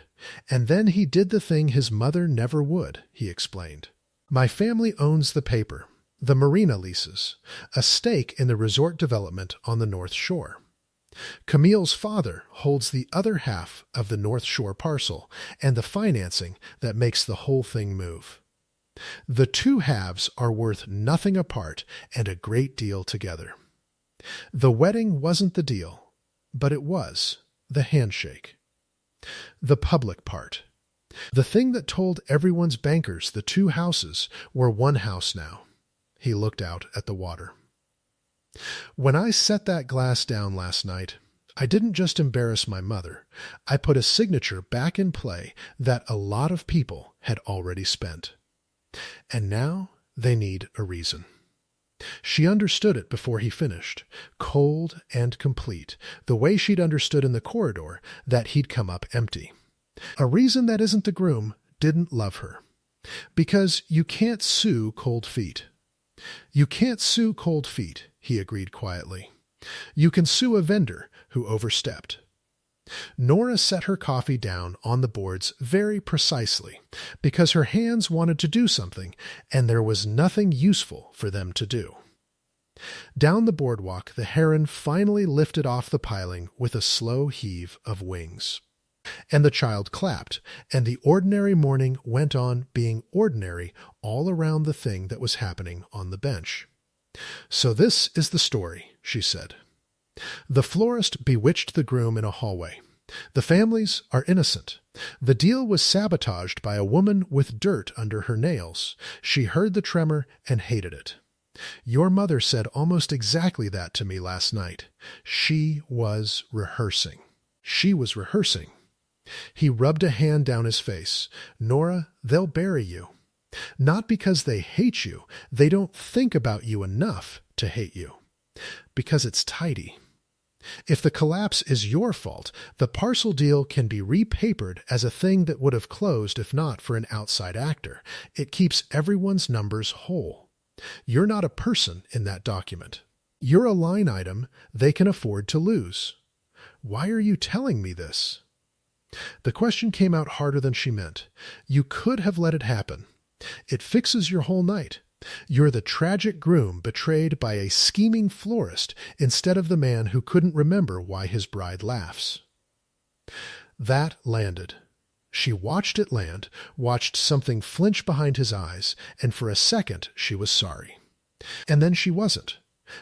and then he did the thing his mother never would, he explained. "My family owns the paper, the marina leases, a stake in the resort development on the North Shore. Camille's father holds the other half of the North Shore parcel and the financing that makes the whole thing move. The 2 halves are worth nothing apart and a great deal together. The wedding wasn't the deal, but it was the handshake. The public part. The thing that told everyone's bankers the 2 houses were 1 house now." He looked out at the water. "When I set that glass down last night, I didn't just embarrass my mother. I put a signature back in play that a lot of people had already spent. And now they need a reason." She understood it before he finished, cold and complete, the way she'd understood in the corridor that he'd come up empty. A reason that isn't the groom didn't love her. Because you can't sue cold feet. "You can't sue cold feet," he agreed quietly. "You can sue a vendor who overstepped." Nora set her coffee down on the boards very precisely, because her hands wanted to do something, and there was nothing useful for them to do. Down the boardwalk, the heron finally lifted off the piling with a slow heave of wings. And the child clapped, and the ordinary morning went on being ordinary all around the thing that was happening on the bench. "So this is the story," she said. The florist bewitched the groom in a hallway. The families are innocent. The deal was sabotaged by a woman with dirt under her nails. She heard the tremor and hated it. Your mother said almost exactly that to me last night. She was rehearsing. She was rehearsing. He rubbed a hand down his face. Nora, they'll bury you. Not because they hate you. They don't think about you enough to hate you. Because it's tidy. If the collapse is your fault, the parcel deal can be repapered as a thing that would have closed if not for an outside actor. It keeps everyone's numbers whole. You're not a person in that document. You're a line item they can afford to lose. Why are you telling me this? The question came out harder than she meant. You could have let it happen. It fixes your whole night. You're the tragic groom betrayed by a scheming florist instead of the man who couldn't remember why his bride laughs. That landed. She watched it land, watched something flinch behind his eyes, and for a second she was sorry. And then she wasn't,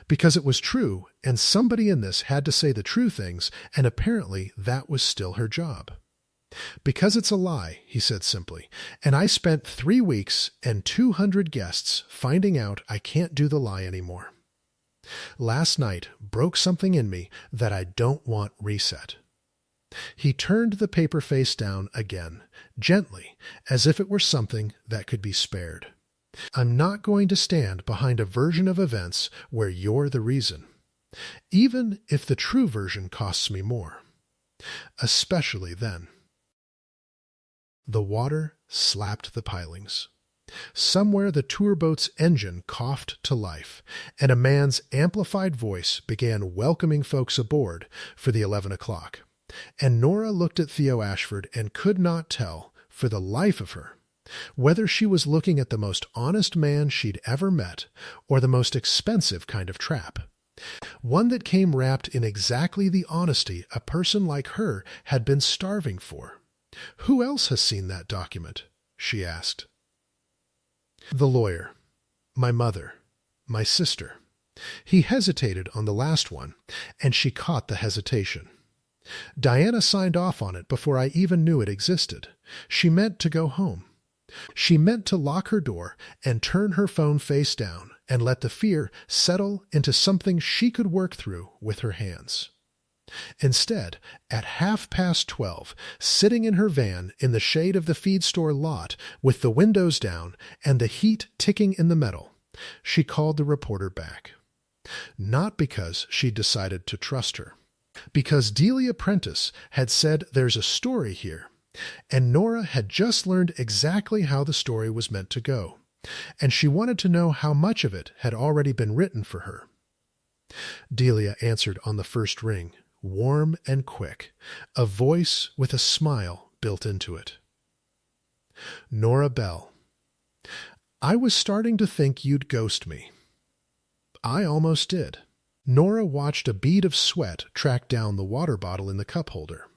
because it was true, and somebody in this had to say the true things, and apparently that was still her job. Because it's a lie, he said simply, and I spent 3 weeks and 200 guests finding out I can't do the lie anymore. Last night broke something in me that I don't want reset. He turned the paper face down again, gently, as if it were something that could be spared. I'm not going to stand behind a version of events where you're the reason, even if the true version costs me more. Especially then. The water slapped the pilings. Somewhere the tour boat's engine coughed to life, and a man's amplified voice began welcoming folks aboard for the 11 o'clock. And Nora looked at Theo Ashford and could not tell, for the life of her, whether she was looking at the most honest man she'd ever met or the most expensive kind of trap. One that came wrapped in exactly the honesty a person like her had been starving for. Who else has seen that document? She asked. The lawyer. My mother. My sister. He hesitated on the last one, and she caught the hesitation. Diana signed off on it before I even knew it existed. She meant to go home. She meant to lock her door and turn her phone face down and let the fear settle into something she could work through with her hands. Instead, at 12:30, sitting in her van in the shade of the feed store lot with the windows down and the heat ticking in the metal, she called the reporter back. Not because she'd decided to trust her. Because Delia Prentice had said there's a story here, and Nora had just learned exactly how the story was meant to go, and she wanted to know how much of it had already been written for her. Delia answered on the first ring, warm and quick, a voice with a smile built into it. Nora Bell. I was starting to think you'd ghost me. I almost did. Nora watched a bead of sweat track down the water bottle in the cup holder.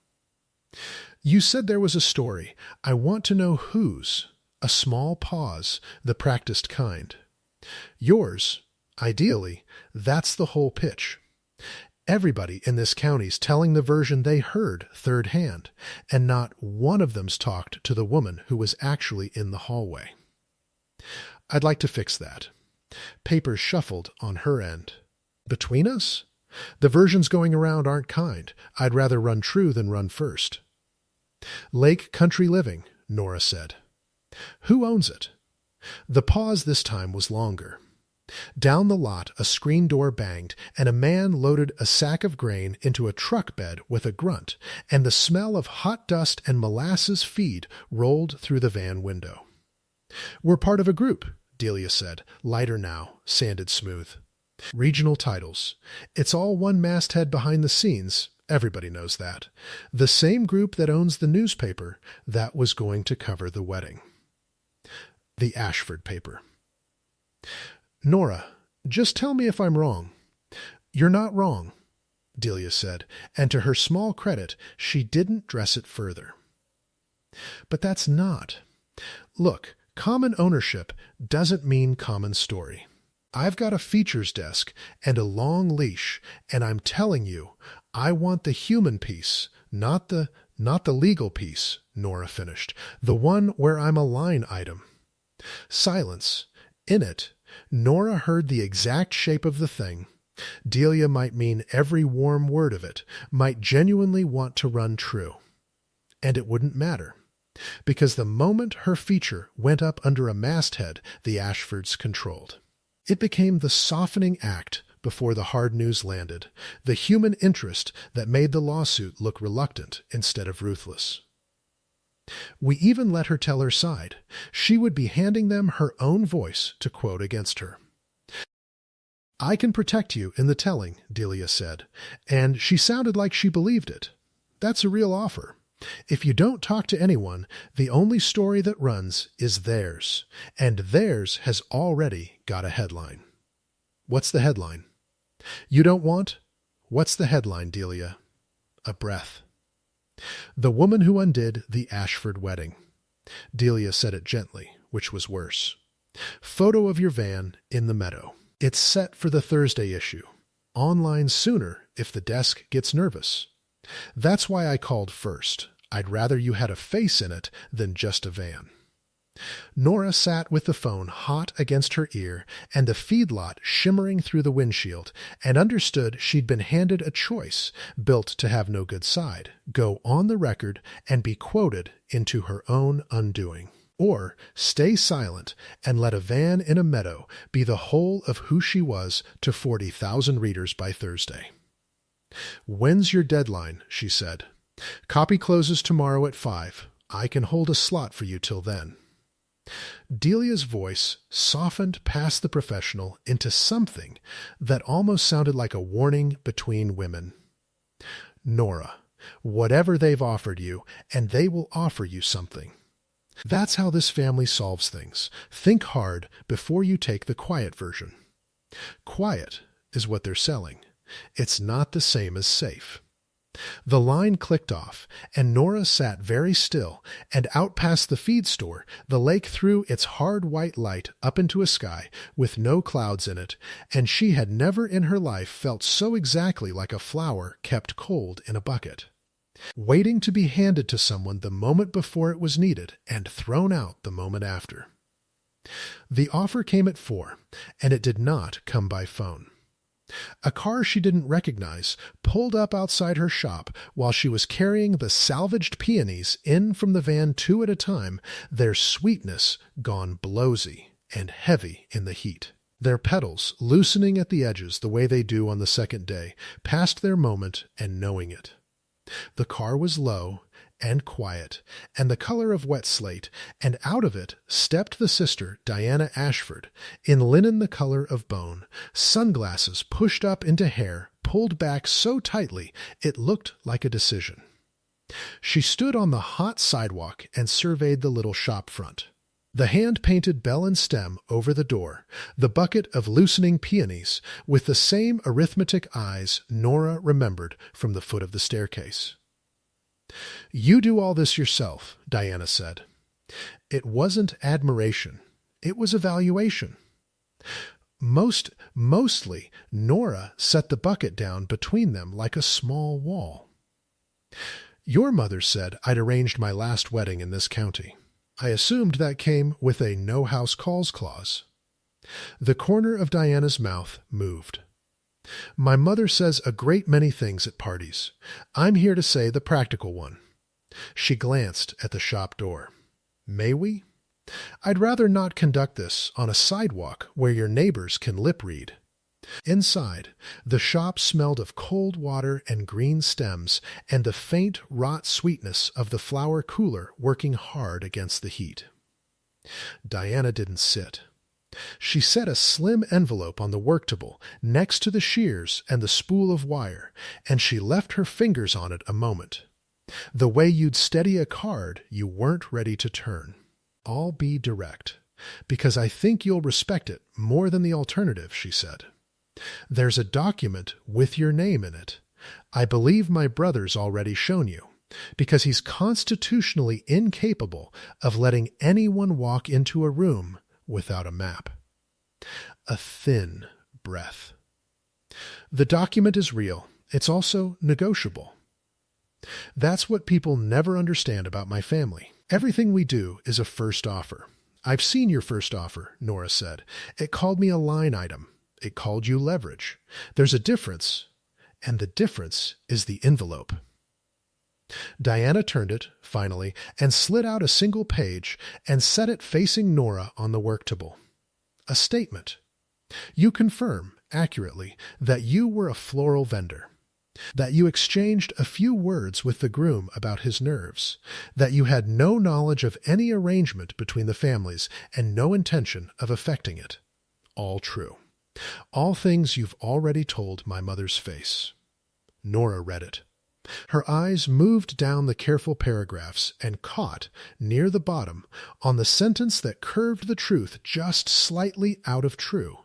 You said there was a story. I want to know whose. A small pause, the practiced kind. Yours, ideally, that's the whole pitch. Everybody in this county's telling the version they heard third hand, and not one of them's talked to the woman who was actually in the hallway. I'd like to fix that. Papers shuffled on her end. Between us? The versions going around aren't kind. I'd rather run true than run first. Lake Country Living, Nora said. Who owns it? The pause this time was longer. Down the lot, a screen door banged, and a man loaded a sack of grain into a truck bed with a grunt, and the smell of hot dust and molasses feed rolled through the van window. We're part of a group, Delia said, lighter now, sanded smooth. Regional titles. It's all one masthead behind the scenes. Everybody knows that. The same group that owns the newspaper that was going to cover the wedding. The Ashford paper. Nora, just tell me if I'm wrong. You're not wrong, Delia said, and to her small credit, she didn't dress it further. But that's not. Look, common ownership doesn't mean common story. I've got a features desk and a long leash, and I'm telling you, I want the human piece, not the legal piece, Nora finished, the one where I'm a line item. Silence. In it, Nora heard the exact shape of the thing. Delia might mean every warm word of it, might genuinely want to run true. And it wouldn't matter, because the moment her feature went up under a masthead the Ashfords controlled, it became the softening act before the hard news landed, the human interest that made the lawsuit look reluctant instead of ruthless. We even let her tell her side. She would be handing them her own voice to quote against her. I can protect you in the telling, Delia said, and she sounded like she believed it. That's a real offer. If you don't talk to anyone, the only story that runs is theirs, and theirs has already got a headline. What's the headline? You don't want? What's the headline, Delia? A breath. The woman who undid the Ashford wedding. Delia said it gently, which was worse. Photo of your van in the meadow. It's set for the Thursday issue. Online sooner if the desk gets nervous. That's why I called first. I'd rather you had a face in it than just a van. Nora sat with the phone hot against her ear and the feedlot shimmering through the windshield, and understood she'd been handed a choice, built to have no good side, go on the record and be quoted into her own undoing. Or stay silent and let a van in a meadow be the whole of who she was to 40,000 readers by Thursday. When's your deadline? She said. Copy closes tomorrow at 5. I can hold a slot for you till then. Delia's voice softened past the professional into something that almost sounded like a warning between women. Nora, whatever they've offered you, and they will offer you something. That's how this family solves things. Think hard before you take the quiet version. Quiet is what they're selling. It's not the same as safe. The line clicked off, and Nora sat very still, and out past the feed store, the lake threw its hard white light up into a sky with no clouds in it, and she had never in her life felt so exactly like a flower kept cold in a bucket, waiting to be handed to someone the moment before it was needed and thrown out the moment after. The offer came at 4, and it did not come by phone. A car she didn't recognize pulled up outside her shop while she was carrying the salvaged peonies in from the van 2 at a time, their sweetness gone blowsy and heavy in the heat, their petals loosening at the edges the way they do on the second day, past their moment and knowing it. The car was low and quiet, and the color of wet slate, and out of it stepped the sister, Diana Ashford, in linen the color of bone, sunglasses pushed up into hair, pulled back so tightly it looked like a decision. She stood on the hot sidewalk and surveyed the little shop front. The hand-painted bell and stem over the door, the bucket of loosening peonies, with the same arithmetic eyes Nora remembered from the foot of the staircase. You do all this yourself, Diana said. It wasn't admiration. It was evaluation. Mostly, Nora set the bucket down between them like a small wall. Your mother said I'd arranged my last wedding in this county. I assumed that came with a no house calls clause. The corner of Diana's mouth moved. My mother says a great many things at parties. I'm here to say the practical one. She glanced at the shop door. May we? I'd rather not conduct this on a sidewalk where your neighbors can lip read. Inside, the shop smelled of cold water and green stems and the faint rot sweetness of the flower cooler working hard against the heat. Diana didn't sit. She set a slim envelope on the work table next to the shears and the spool of wire, and she left her fingers on it a moment. The way you'd steady a card you weren't ready to turn. I'll be direct, because I think you'll respect it more than the alternative, she said. There's a document with your name in it. I believe my brother's already shown you, because he's constitutionally incapable of letting anyone walk into a room without a map. a thin breath. The document is real. It's also negotiable. That's what people never understand about my family. Everything we do is a first offer. I've seen your first offer, Nora said. It called me a line item. It called you leverage. There's a difference, and the difference is the envelope. Diana turned it, finally, and slid out a single page and set it facing Nora on the work table. A statement. You confirm, accurately, that you were a floral vendor, that you exchanged a few words with the groom about his nerves, that you had no knowledge of any arrangement between the families and no intention of affecting it. All true. All things you've already told my mother's face. Nora read it. Her eyes moved down the careful paragraphs and caught, near the bottom, on the sentence that curved the truth just slightly out of true,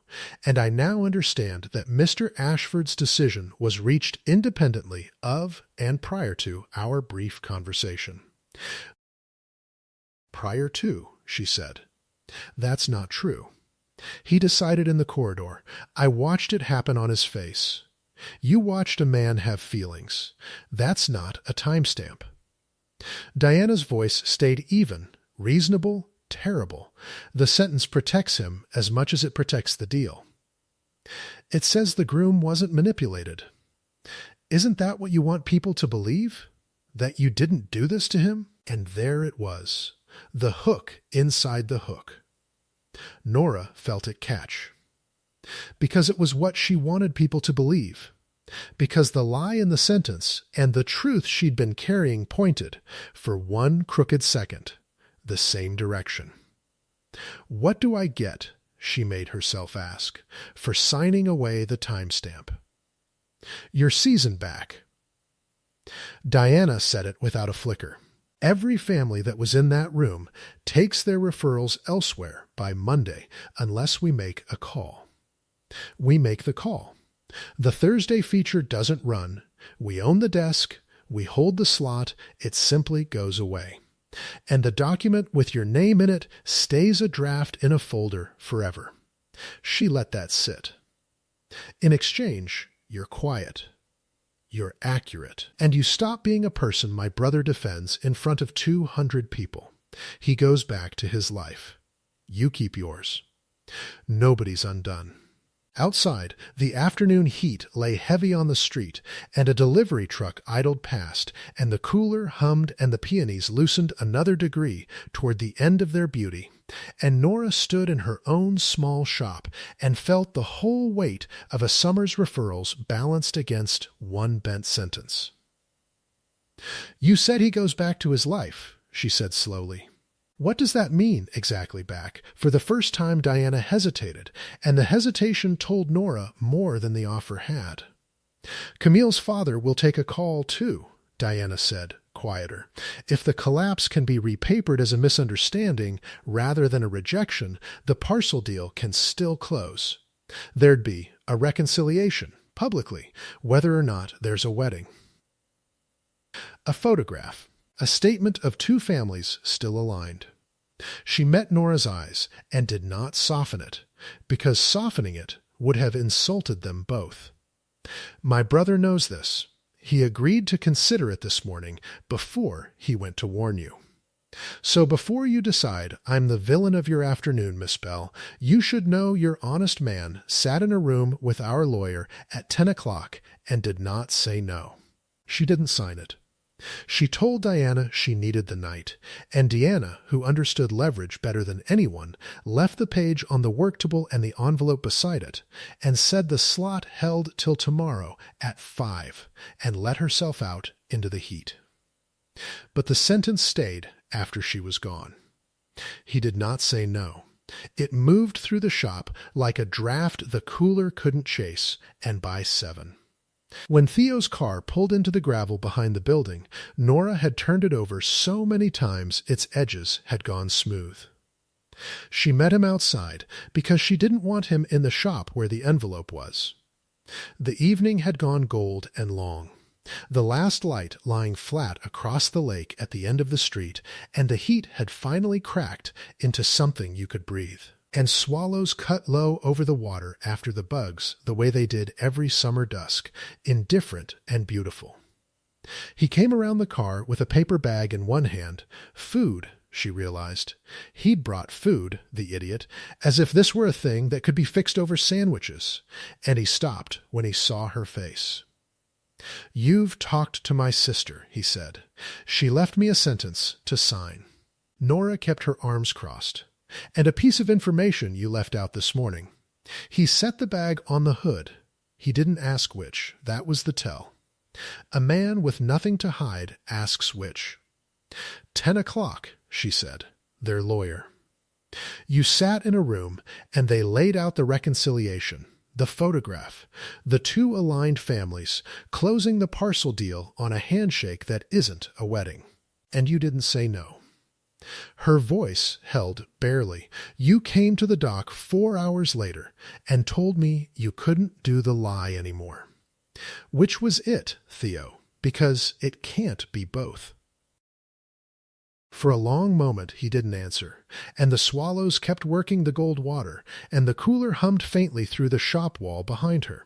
and I now understand that Mr. Ashford's decision was reached independently of and prior to our brief conversation. Prior to, she said. That's not true. He decided in the corridor. I watched it happen on his face. You watched a man have feelings. That's not a timestamp. Diana's voice stayed even, reasonable, terrible. The sentence protects him as much as it protects the deal. It says the groom wasn't manipulated. Isn't that what you want people to believe? That you didn't do this to him? And there it was. The hook inside the hook. Nora felt it catch. Because it was what she wanted people to believe. Because the lie in the sentence and the truth she'd been carrying pointed, for one crooked second, the same direction. What do I get, she made herself ask, for signing away the timestamp? Your season back. Diana said it without a flicker. Every family that was in that room takes their referrals elsewhere by Monday unless we make a call. We make the call. The Thursday feature doesn't run. We own the desk. We hold the slot. It simply goes away. And the document with your name in it stays a draft in a folder forever. She let that sit. In exchange, you're quiet. You're accurate. And you stop being a person my brother defends in front of 200 people. He goes back to his life. You keep yours. Nobody's undone. Outside, the afternoon heat lay heavy on the street, and a delivery truck idled past, and the cooler hummed and the peonies loosened another degree toward the end of their beauty, and Nora stood in her own small shop and felt the whole weight of a summer's referrals balanced against one bent sentence. You said he goes back to his life, she said slowly. What does that mean exactly back? For the first time Diana hesitated, and the hesitation told Nora more than the offer had. Camille's father will take a call too, Diana said, quieter. If the collapse can be repapered as a misunderstanding rather than a rejection, the parcel deal can still close. There'd be a reconciliation, publicly, whether or not there's a wedding. A photograph. A statement of two families still aligned. She met Nora's eyes and did not soften it, because softening it would have insulted them both. My brother knows this. He agreed to consider it this morning before he went to warn you. So before you decide I'm the villain of your afternoon, Miss Bell, you should know your honest man sat in a room with our lawyer at 10 o'clock and did not say no. She didn't sign it. She told Diana she needed the night, and Deanna, who understood leverage better than anyone, left the page on the work table and the envelope beside it, and said the slot held till tomorrow at 5, and let herself out into the heat. But the sentence stayed after she was gone. He did not say no. It moved through the shop like a draft the cooler couldn't chase, and by 7. When Theo's car pulled into the gravel behind the building, Nora had turned it over so many times its edges had gone smooth. She met him outside because she didn't want him in the shop where the envelope was. The evening had gone gold and long, the last light lying flat across the lake at the end of the street, and the heat had finally cracked into something you could breathe. and swallows cut low over the water after the bugs the way they did every summer dusk, indifferent and beautiful. He came around the car with a paper bag in one hand. Food, she realized. He'd brought food, the idiot, as if this were a thing that could be fixed over sandwiches, and he stopped when he saw her face. "You've talked to my sister," he said. "She left me a sentence to sign." Nora kept her arms crossed. "And a piece of information you left out this morning." He set the bag on the hood. He didn't ask which. That was the tell. A man with nothing to hide asks which. 10 o'clock, she said, their lawyer. "You sat in a room, and they laid out the reconciliation, the photograph, the two aligned families, closing the parcel deal on a handshake that isn't a wedding. And you didn't say no." Her voice held barely. "You came to the dock 4 hours later and told me you couldn't do the lie anymore." Which was it, Theo? Because it can't be both. For a long moment he didn't answer, and the swallows kept working the gold water, and the cooler hummed faintly through the shop wall behind her,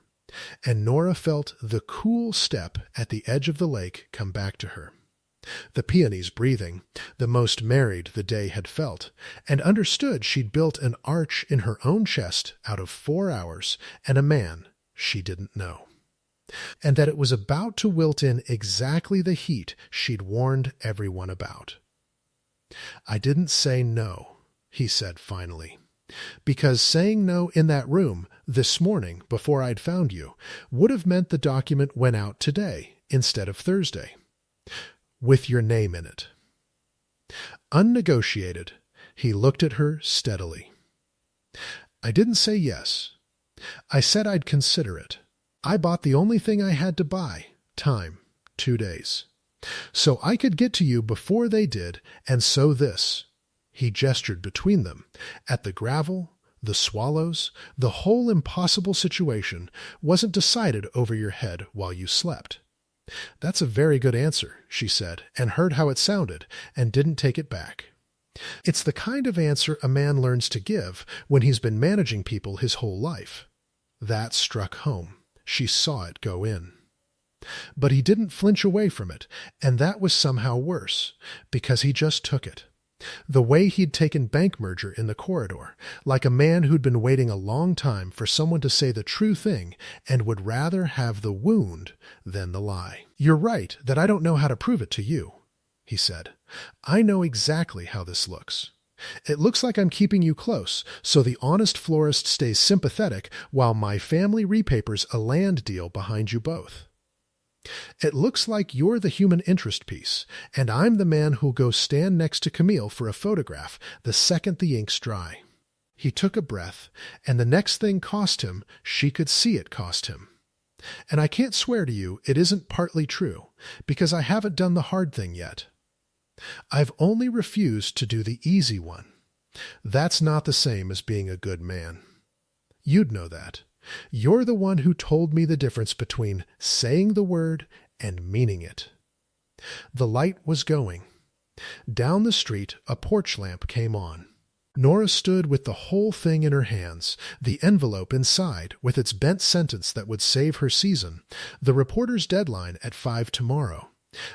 and Nora felt the cool step at the edge of the lake come back to her. The peonies breathing, the most married the day had felt, and understood she'd built an arch in her own chest out of 4 hours and a man she didn't know, and that it was about to wilt in exactly the heat she'd warned everyone about. "I didn't say no," he said finally, "because saying no in that room this morning before I'd found you would have meant the document went out today instead of Thursday. With your name in it." Unnegotiated, he looked at her steadily. "I didn't say yes. I said I'd consider it. I bought the only thing I had to buy, time, 2 days. So I could get to you before they did, and so this," he gestured between them, at the gravel, the swallows, the whole impossible situation wasn't decided over your head while you slept. "That's a very good answer," she said, and heard how it sounded, and didn't take it back. It's the kind of answer a man learns to give when he's been managing people his whole life. That struck home. She saw it go in. But he didn't flinch away from it, and that was somehow worse, because he just took it. The way he'd taken bank merger in the corridor, like a man who'd been waiting a long time for someone to say the true thing and would rather have the wound than the lie. "You're right that I don't know how to prove it to you," he said. "I know exactly how this looks. It looks like I'm keeping you close, so the honest florist stays sympathetic while my family repapers a land deal behind you both. It looks like you're the human interest piece, and I'm the man who'll go stand next to Camille for a photograph the second the ink's dry." He took a breath, and the next thing cost him, she could see it cost him. "And I can't swear to you it isn't partly true, because I haven't done the hard thing yet. I've only refused to do the easy one. That's not the same as being a good man. You'd know that. You're the one who told me the difference between saying the word and meaning it." The light was going. Down the street, a porch lamp came on. Nora stood with the whole thing in her hands, the envelope inside with its bent sentence that would save her season, the reporter's deadline at 5 tomorrow.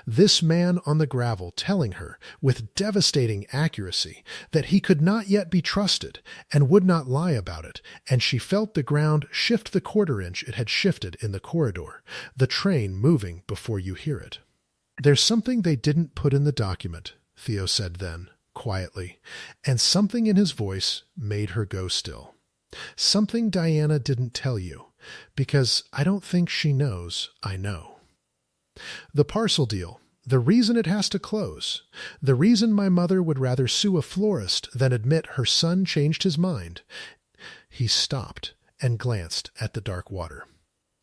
This man on the gravel telling her, with devastating accuracy, that he could not yet be trusted and would not lie about it, and she felt the ground shift the quarter-inch it had shifted in the corridor, the train moving before you hear it. "There's something they didn't put in the document," Theo said then, quietly, and something in his voice made her go still. "Something Diana didn't tell you, because I don't think she knows I know. The parcel deal, the reason it has to close, the reason my mother would rather sue a florist than admit her son changed his mind." He stopped and glanced at the dark water.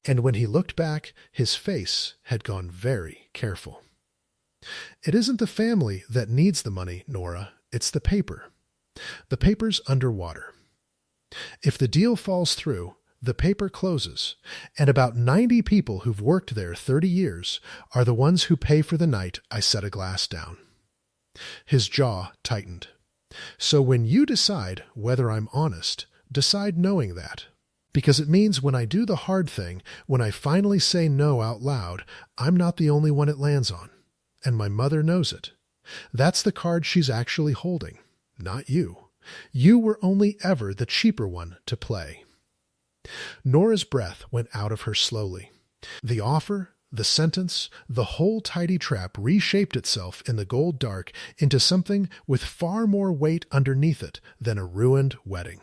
And when he looked back, his face had gone very careful. "It isn't the family that needs the money, Nora. It's the paper. The paper's underwater. If the deal falls through, the paper closes, and about 90 people who've worked there 30 years are the ones who pay for the night I set a glass down." His jaw tightened. So when you decide whether I'm honest, decide knowing that. Because it means when I do the hard thing, when I finally say no out loud, I'm not the only one it lands on. And my mother knows it. That's the card she's actually holding, not you. You were only ever the cheaper one to play. Nora's breath went out of her slowly. The offer, the sentence, the whole tidy trap reshaped itself in the gold dark into something with far more weight underneath it than a ruined wedding.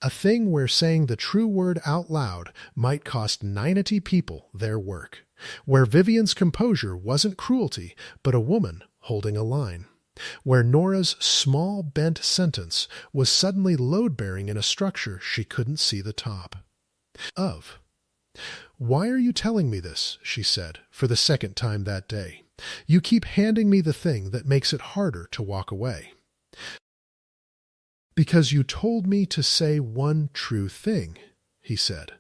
A thing where saying the true word out loud might cost 90 people their work, where Vivian's composure wasn't cruelty, but a woman holding a line, where Nora's small bent sentence was suddenly load-bearing in a structure she couldn't see the top of. "Why are you telling me this?" she said, for the second time that day. "You keep handing me the thing that makes it harder to walk away." "Because you told me to say one true thing," he said,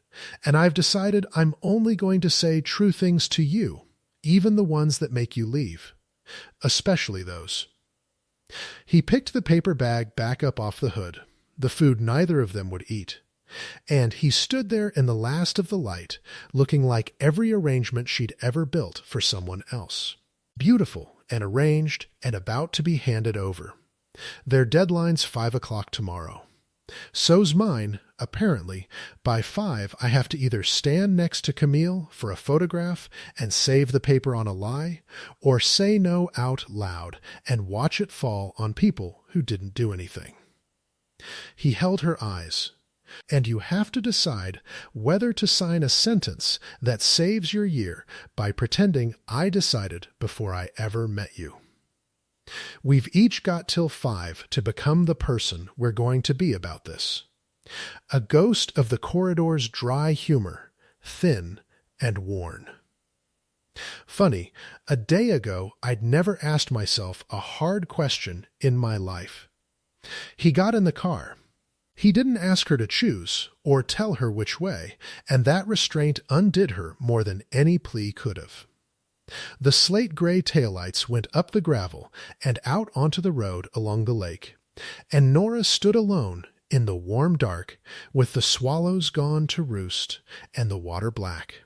"and I've decided I'm only going to say true things to you, even the ones that make you leave. Especially those." He picked the paper bag back up off the hood, the food neither of them would eat, and he stood there in the last of the light, looking like every arrangement she'd ever built for someone else. Beautiful and arranged and about to be handed over. Their deadline's 5 o'clock tomorrow. So's mine, apparently. By 5, I have to either stand next to Camille for a photograph and save the paper on a lie, or say no out loud and watch it fall on people who didn't do anything. He held her eyes. "And you have to decide whether to sign a sentence that saves your year by pretending I decided before I ever met you. We've each got till 5 to become the person we're going to be about this. A ghost of the corridor's dry humor, thin and worn." Funny, a day ago I'd never asked myself a hard question in my life. He got in the car. He didn't ask her to choose or tell her which way, and that restraint undid her more than any plea could have. The slate-gray taillights went up the gravel and out onto the road along the lake, and Nora stood alone in the warm dark with the swallows gone to roost and the water black,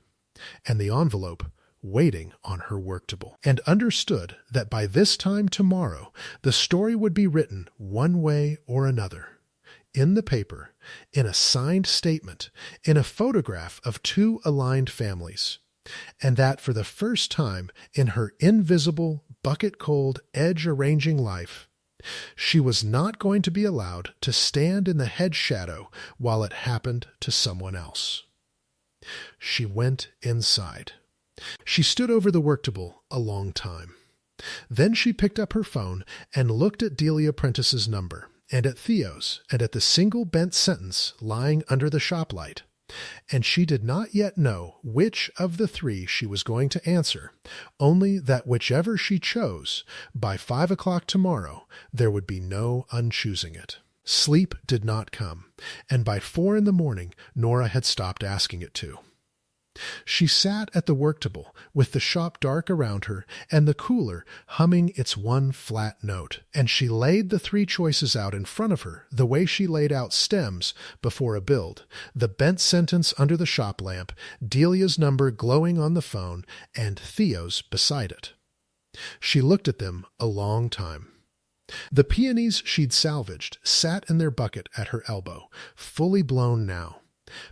and the envelope waiting on her worktable, and understood that by this time tomorrow the story would be written one way or another, in the paper, in a signed statement, in a photograph of 2 aligned families, and that for the first time in her invisible, bucket-cold, edge-arranging life, she was not going to be allowed to stand in the hedge shadow while it happened to someone else. She went inside. She stood over the worktable a long time. Then she picked up her phone and looked at Delia Prentice's number, and at Theo's, and at the single bent sentence lying under the shop light. And she did not yet know which of the 3 she was going to answer, only that whichever she chose, by 5 o'clock tomorrow there would be no unchoosing it. Sleep did not come, and by 4 in the morning Nora had stopped asking it to. She sat at the worktable, with the shop dark around her and the cooler humming its one flat note, and she laid the 3 choices out in front of her the way she laid out stems before a build, the bent sentence under the shop lamp, Delia's number glowing on the phone, and Theo's beside it. She looked at them a long time. The peonies she'd salvaged sat in their bucket at her elbow, fully blown now.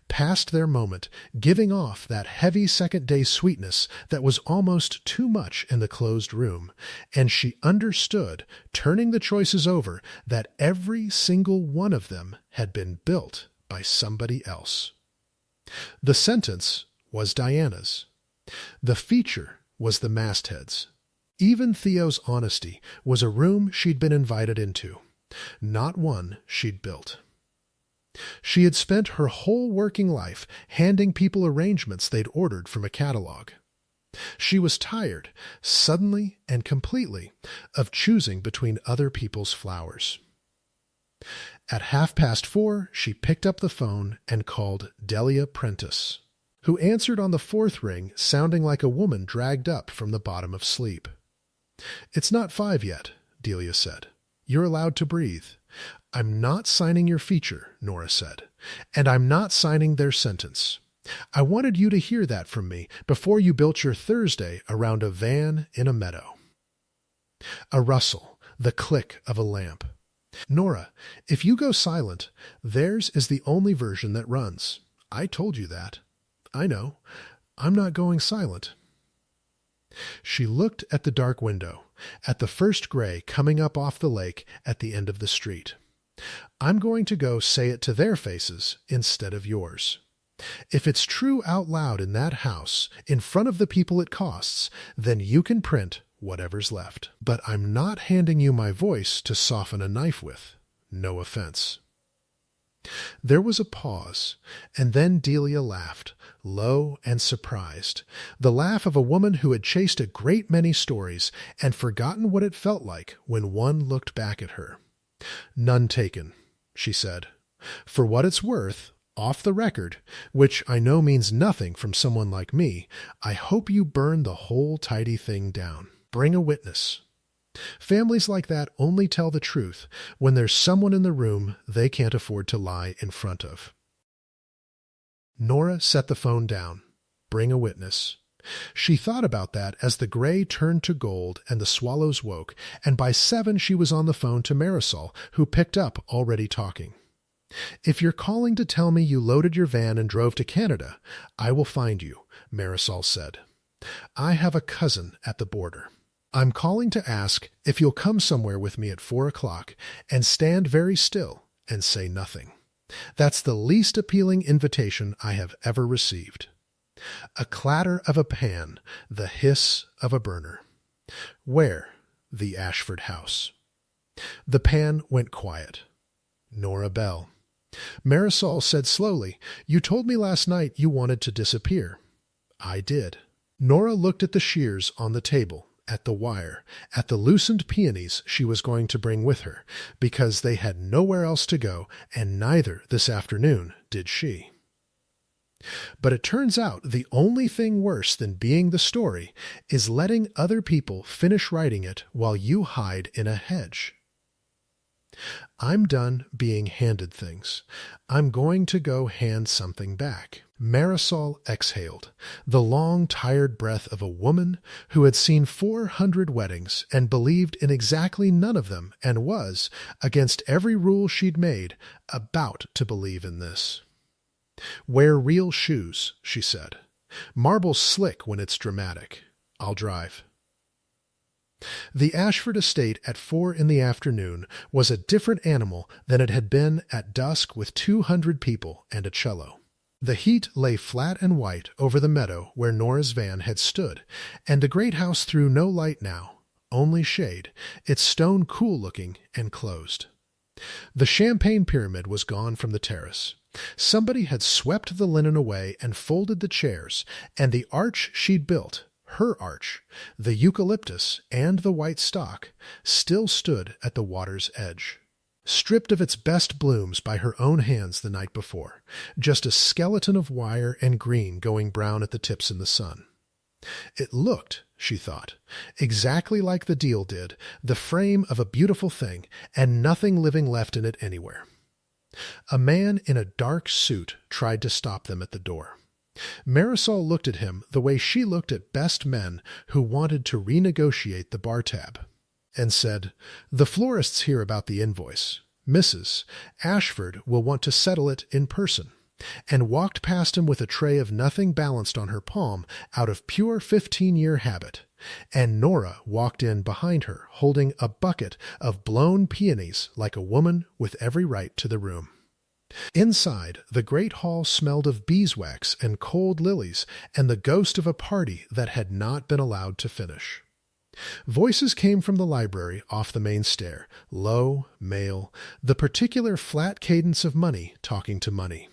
Past their moment, giving off that heavy second-day sweetness that was almost too much in the closed room, and she understood, turning the choices over, that every single one of them had been built by somebody else. The sentence was Diana's. The feature was the masthead's. Even Theo's honesty was a room she'd been invited into, not one she'd built. She had spent her whole working life handing people arrangements they'd ordered from a catalog. She was tired, suddenly and completely, of choosing between other people's flowers. At 4:30, she picked up the phone and called Delia Prentice, who answered on the 4th ring, sounding like a woman dragged up from the bottom of sleep. "It's not 5 yet," Delia said. you're allowed to breathe. I'm not signing your feature, Nora said, and I'm not signing their sentence. I wanted you to hear that from me before you built your Thursday around a van in a meadow. A rustle, the click of a lamp. Nora, if you go silent, theirs is the only version that runs. I told you that. I know. I'm not going silent. She looked at the dark window, at the first gray coming up off the lake at the end of the street. I'm going to go say it to their faces instead of yours. If it's true out loud in that house, in front of the people it costs, then you can print whatever's left. But I'm not handing you my voice to soften a knife with. No offense. There was a pause, and then Delia laughed, low and surprised, the laugh of a woman who had chased a great many stories and forgotten what it felt like when one looked back at her. None taken, she said. For what it's worth, off the record, which I know means nothing from someone like me, I hope you burn the whole tidy thing down. Bring a witness. Families like that only tell the truth when there's someone in the room they can't afford to lie in front of. Nora set the phone down. Bring a witness. She thought about that as the gray turned to gold and the swallows woke, and by 7 she was on the phone to Marisol, who picked up already talking. If you're calling to tell me you loaded your van and drove to Canada, I will find you, Marisol said. I have a cousin at the border. I'm calling to ask if you'll come somewhere with me at 4 o'clock and stand very still and say nothing. That's the least appealing invitation I have ever received. A clatter of a pan, the hiss of a burner. Where? The Ashford house. The pan went quiet. Nora Bell. Marisol said slowly, You told me last night you wanted to disappear. I did. Nora looked at the shears on the table, at the wire, at the loosened peonies she was going to bring with her, because they had nowhere else to go, and neither this afternoon did she. But it turns out the only thing worse than being the story is letting other people finish writing it while you hide in a hedge. I'm done being handed things. I'm going to go hand something back. Marisol exhaled, the long, tired breath of a woman who had seen 400 weddings and believed in exactly none of them and was, against every rule she'd made, about to believe in this. Wear real shoes, she said. Marble's slick when it's dramatic. I'll drive. The Ashford estate at 4 in the afternoon was a different animal than it had been at dusk with 200 people and a cello. The heat lay flat and white over the meadow where Nora's van had stood, and the great house threw no light now, only shade, its stone cool-looking and closed. The champagne pyramid was gone from the terrace. Somebody had swept the linen away and folded the chairs, and the arch she'd built, her arch, the eucalyptus and the white stock, still stood at the water's edge. Stripped of its best blooms by her own hands the night before, just a skeleton of wire and green going brown at the tips in the sun. It looked, she thought, exactly like the deal did, the frame of a beautiful thing, and nothing living left in it anywhere. A man in a dark suit tried to stop them at the door. Marisol looked at him the way she looked at best men who wanted to renegotiate the bar tab, and said, The florist's here about the invoice. Mrs. Ashford will want to settle it in person, and walked past him with a tray of nothing balanced on her palm out of pure 15-year habit, and Nora walked in behind her holding a bucket of blown peonies like a woman with every right to the room. Inside, the great hall smelled of beeswax and cold lilies and the ghost of a party that had not been allowed to finish. Voices came from the library off the main stair, low, male, the particular flat cadence of money talking to money.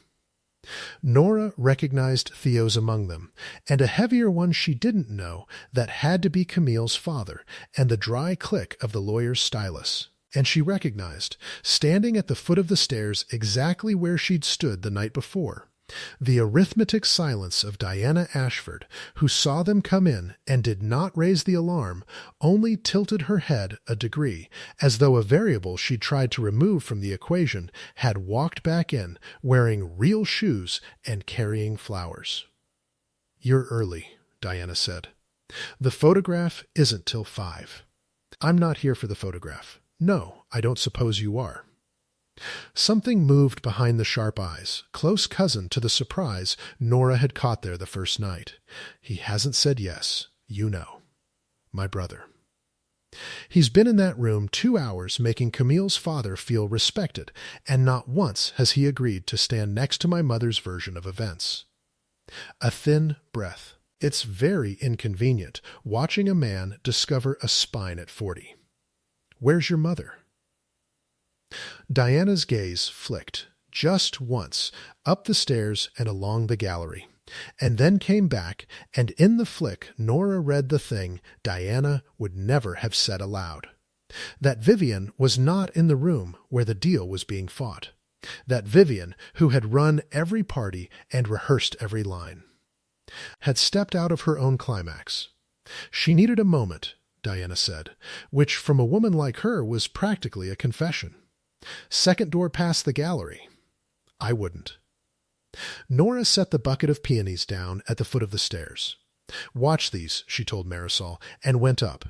Nora recognized Theo's among them, and a heavier one she didn't know that had to be Camille's father, and the dry click of the lawyer's stylus. And she recognized, standing at the foot of the stairs exactly where she'd stood the night before, The arithmetic silence of Diana Ashford, who saw them come in and did not raise the alarm, only tilted her head a degree, as though a variable she'd tried to remove from the equation had walked back in, wearing real shoes and carrying flowers. "You're early," Diana said. "The photograph isn't till 5. I'm not here for the photograph. No, I don't suppose you are." Something moved behind the sharp eyes, close cousin to the surprise Nora had caught there the first night. "He hasn't said yes, you know. My brother. He's been in that room 2 hours making Camille's father feel respected, and not once has he agreed to stand next to my mother's version of events." A thin breath. It's very inconvenient watching a man discover a spine at 40. "Where's your mother?" Diana's gaze flicked, just once, up the stairs and along the gallery, and then came back, and in the flick Nora read the thing Diana would never have said aloud. That Vivian was not in the room where the deal was being fought. That Vivian, who had run every party and rehearsed every line, had stepped out of her own climax. She needed a moment, Diana said, which from a woman like her was practically a confession. Second door past the gallery. I wouldn't. Nora set the bucket of peonies down at the foot of the stairs. "Watch these," she told Marisol, and went up.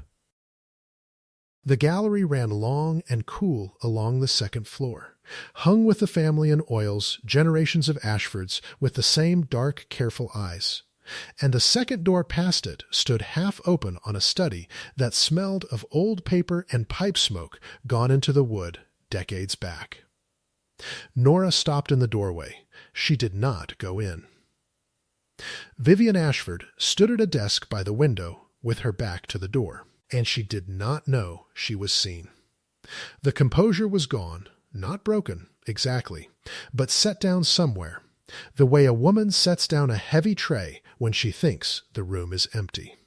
The gallery ran long and cool along the second floor, hung with the family in oils, generations of Ashfords with the same dark, careful eyes. And the second door past it stood half open on a study that smelled of old paper and pipe smoke gone into the wood decades back. Nora stopped in the doorway. She did not go in. Vivian Ashford stood at a desk by the window with her back to the door, and she did not know she was seen. The composure was gone, not broken, exactly, but set down somewhere, the way a woman sets down a heavy tray when she thinks the room is empty.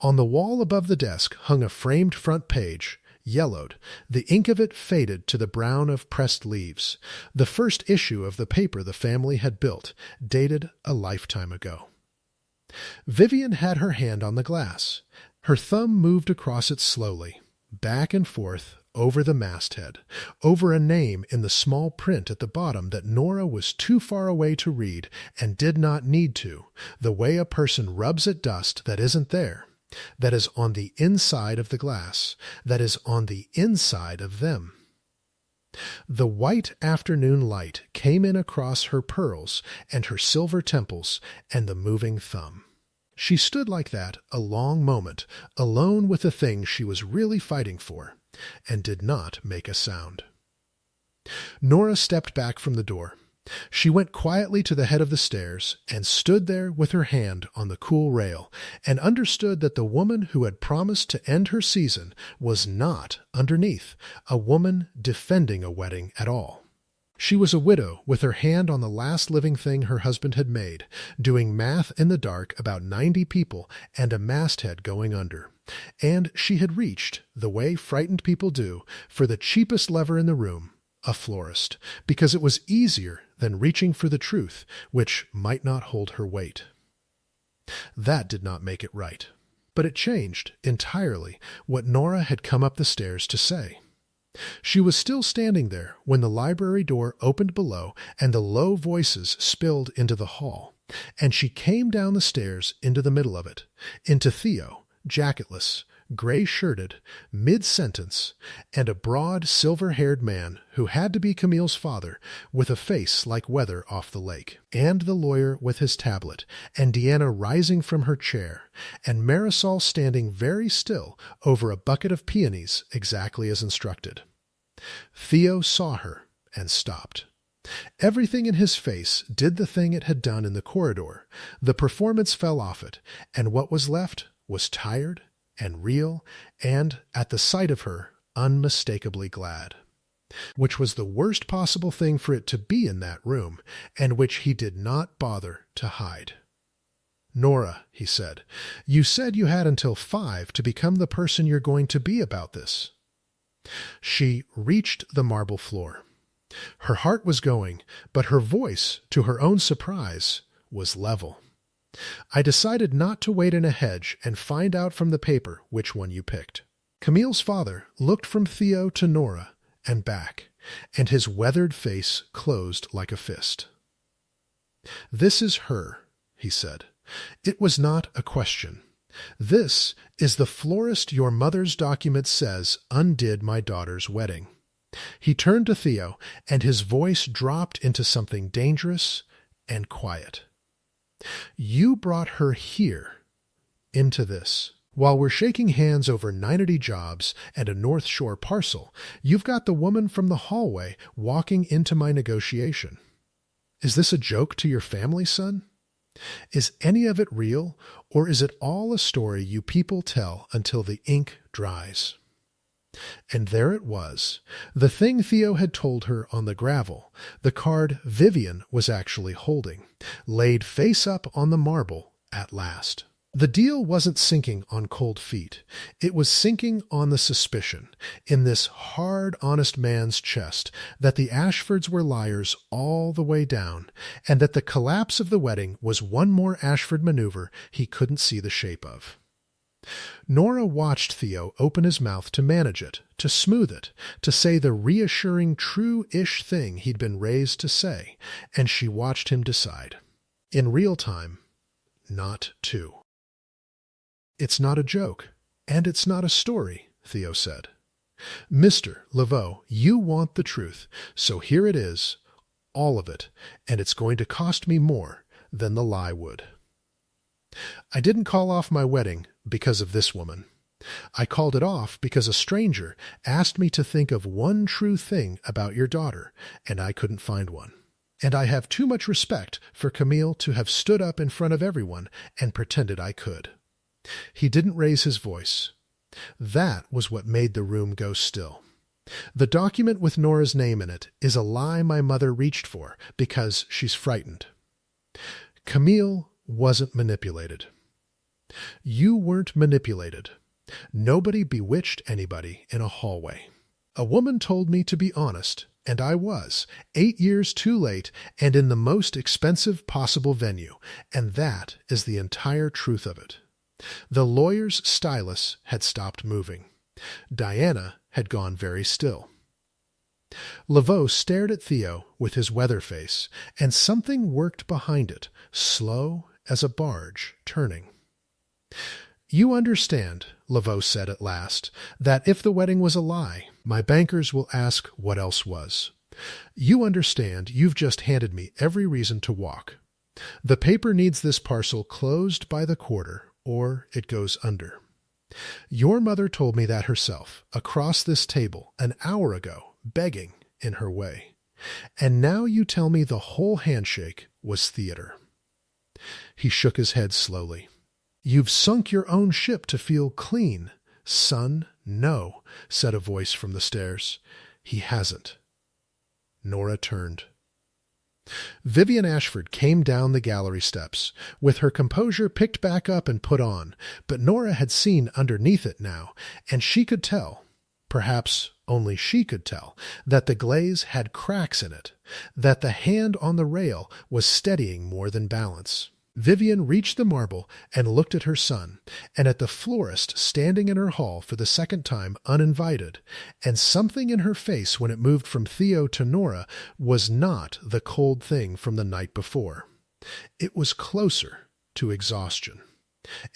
On the wall above the desk hung a framed front page, yellowed, the ink of it faded to the brown of pressed leaves, the first issue of the paper the family had built, dated a lifetime ago. Vivian had her hand on the glass. Her thumb moved across it slowly, back and forth, over the masthead, over a name in the small print at the bottom that Nora was too far away to read and did not need to, the way a person rubs at dust that isn't there, that is on the inside of the glass, that is on the inside of them. The white afternoon light came in across her pearls and her silver temples and the moving thumb. She stood like that a long moment, alone with the thing she was really fighting for, and did not make a sound. Nora stepped back from the door. She went quietly to the head of the stairs and stood there with her hand on the cool rail, and understood that the woman who had promised to end her season was not, underneath, a woman defending a wedding at all. She was a widow with her hand on the last living thing her husband had made, doing math in the dark about 90 people and a masthead going under. And she had reached, the way frightened people do, for the cheapest lever in the room, a florist, because it was easier than reaching for the truth, which might not hold her weight. That did not make it right, but it changed entirely what Nora had come up the stairs to say. She was still standing there when the library door opened below and the low voices spilled into the hall, and she came down the stairs into the middle of it, into Theo, jacketless, gray-shirted, mid-sentence, and a broad, silver-haired man who had to be Camille's father, with a face like weather off the lake, and the lawyer with his tablet, and Deanna rising from her chair, and Marisol standing very still over a bucket of peonies exactly as instructed. Theo saw her and stopped. Everything in his face did the thing it had done in the corridor. The performance fell off it, and what was left was tired and real, and, at the sight of her, unmistakably glad. Which was the worst possible thing for it to be in that room, and which he did not bother to hide. "Nora," he said, "you said you had until 5 to become the person you're going to be about this." She reached the marble floor. Her heart was going, but her voice, to her own surprise, was level. I decided not to wait in a hedge and find out from the paper which one you picked. Camille's father looked from Theo to Nora and back, and his weathered face closed like a fist. "This is her," he said. "It was not a question. This is the florist your mother's document says undid my daughter's wedding." He turned to Theo, and his voice dropped into something dangerous and quiet. "You brought her here, into this. While we're shaking hands over 90 jobs and a North Shore parcel, you've got the woman from the hallway walking into my negotiation. Is this a joke to your family, son? Is any of it real, or is it all a story you people tell until the ink dries?" And there it was, the thing Theo had told her on the gravel, the card Vivian was actually holding, laid face up on the marble at last. The deal wasn't sinking on cold feet. It was sinking on the suspicion, in this hard, honest man's chest, that the Ashfords were liars all the way down, and that the collapse of the wedding was one more Ashford maneuver he couldn't see the shape of. Nora watched Theo open his mouth to manage it, to smooth it, to say the reassuring true-ish thing he'd been raised to say, and she watched him decide. In real time, not to. "It's not a joke, and it's not a story," Theo said. "Mr. Laveau, you want the truth, so here it is, all of it, and it's going to cost me more than the lie would. I didn't call off my wedding because of this woman. I called it off because a stranger asked me to think of one true thing about your daughter, and I couldn't find one. And I have too much respect for Camille to have stood up in front of everyone and pretended I could." He didn't raise his voice. That was what made the room go still. "The document with Nora's name in it is a lie my mother reached for because she's frightened. Camille wasn't manipulated. You weren't manipulated. Nobody bewitched anybody in a hallway. A woman told me to be honest, and I was, 8 years too late and in the most expensive possible venue, and that is the entire truth of it. The lawyer's stylus had stopped moving. Diana had gone very still." Laveau stared at Theo with his weather face, and something worked behind it, slow as a barge turning. "You understand," Laveau said at last, "that if the wedding was a lie, my bankers will ask what else was. You understand you've just handed me every reason to walk. The paper needs this parcel closed by the quarter, or it goes under. Your mother told me that herself, across this table, an hour ago, begging in her way. And now you tell me the whole handshake was theater." He shook his head slowly. "You've sunk your own ship to feel clean. Son, no," said a voice from the stairs. "He hasn't." Nora turned. Vivian Ashford came down the gallery steps, with her composure picked back up and put on, but Nora had seen underneath it now, and she could tell, perhaps only she could tell, that the glaze had cracks in it, that the hand on the rail was steadying more than balance. Vivian reached the marble and looked at her son, and at the florist standing in her hall for the second time uninvited, and something in her face when it moved from Theo to Nora was not the cold thing from the night before. It was closer to exhaustion.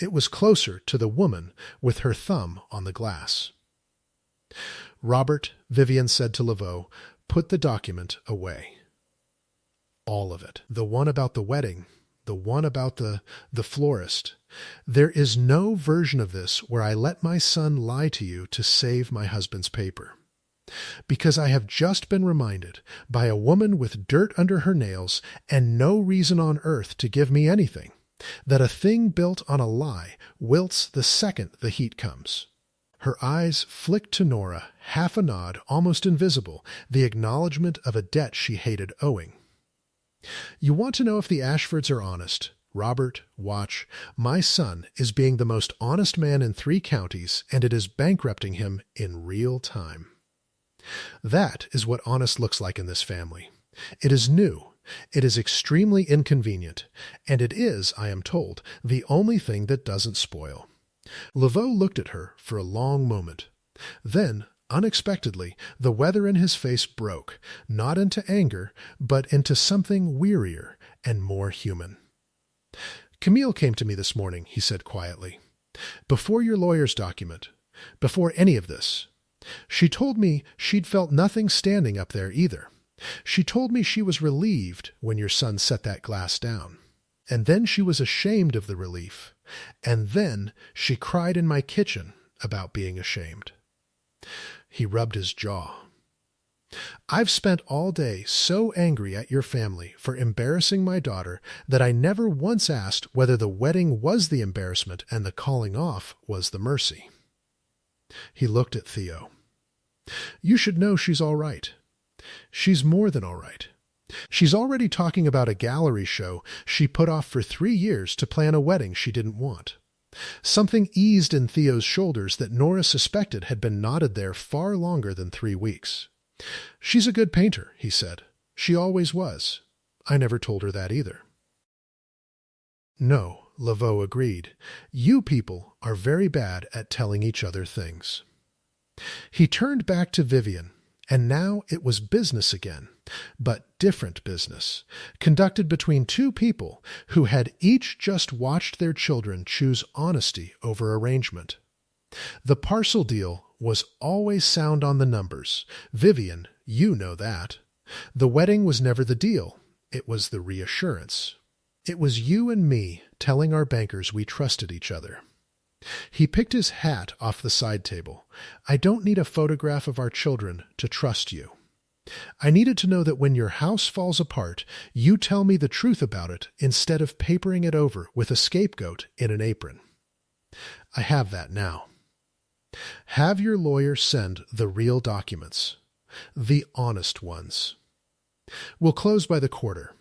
It was closer to the woman with her thumb on the glass. "Robert," Vivian said to Laveau, "put the document away. All of it. The one about the wedding. The one about the florist. There is no version of this where I let my son lie to you to save my husband's paper. Because I have just been reminded, by a woman with dirt under her nails and no reason on earth to give me anything, that a thing built on a lie wilts the second the heat comes." Her eyes flicked to Nora, half a nod, almost invisible, the acknowledgement of a debt she hated owing. "You want to know if the Ashfords are honest. Robert, watch. My son is being the most honest man in 3 counties, and it is bankrupting him in real time." That is what honest looks like in this family. It is new. It is extremely inconvenient, and it is, I am told, the only thing that doesn't spoil. Laveau looked at her for a long moment. Then, unexpectedly, the weather in his face broke, not into anger, but into something wearier and more human. "Camille came to me this morning," he said quietly. "Before your lawyer's document. Before any of this. She told me she'd felt nothing standing up there either. She told me she was relieved when your son set that glass down. And then she was ashamed of the relief. And then she cried in my kitchen about being ashamed." He rubbed his jaw. "I've spent all day so angry at your family for embarrassing my daughter that I never once asked whether the wedding was the embarrassment and the calling off was the mercy." He looked at Theo. "You should know she's all right. She's more than all right. She's already talking about a gallery show she put off for 3 years to plan a wedding she didn't want." Something eased in Theo's shoulders that Nora suspected had been knotted there far longer than 3 weeks. "She's a good painter," he said. "She always was. I never told her that either." "No," Laveau agreed. "You people are very bad at telling each other things." He turned back to Vivian, and now it was business again, but different business, conducted between two people who had each just watched their children choose honesty over arrangement. The parcel deal was always sound on the numbers. Vivian, you know that. The wedding was never the deal. It was the reassurance. It was you and me telling our bankers we trusted each other. He picked his hat off the side table. "I don't need a photograph of our children to trust you. I needed to know that when your house falls apart, you tell me the truth about it instead of papering it over with a scapegoat in an apron. I have that now. Have your lawyer send the real documents, the honest ones. We'll close by the quarter.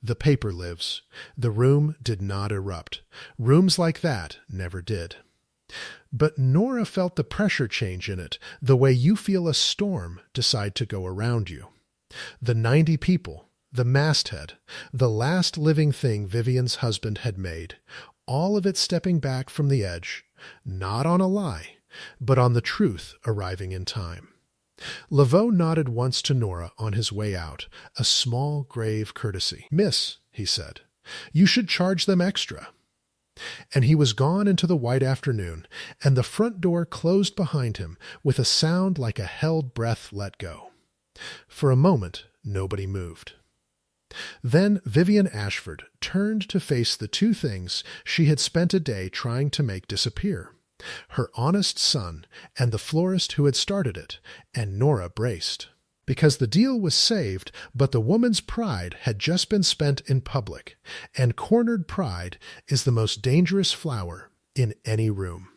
The paper lives. The room did not erupt. Rooms like that never did. But Nora felt the pressure change in it, the way you feel a storm decide to go around you. The 90 people, the masthead, the last living thing Vivian's husband had made, all of it stepping back from the edge, not on a lie, but on the truth arriving in time. Laveau nodded once to Nora on his way out, a small, grave courtesy. "Miss," he said, "you should charge them extra." And he was gone into the white afternoon, and the front door closed behind him with a sound like a held breath let go. For a moment, nobody moved. Then Vivian Ashford turned to face the two things she had spent a day trying to make disappear. Her honest son and the florist who had started it, and Nora braced. Because the deal was saved, but the woman's pride had just been spent in public, and cornered pride is the most dangerous flower in any room.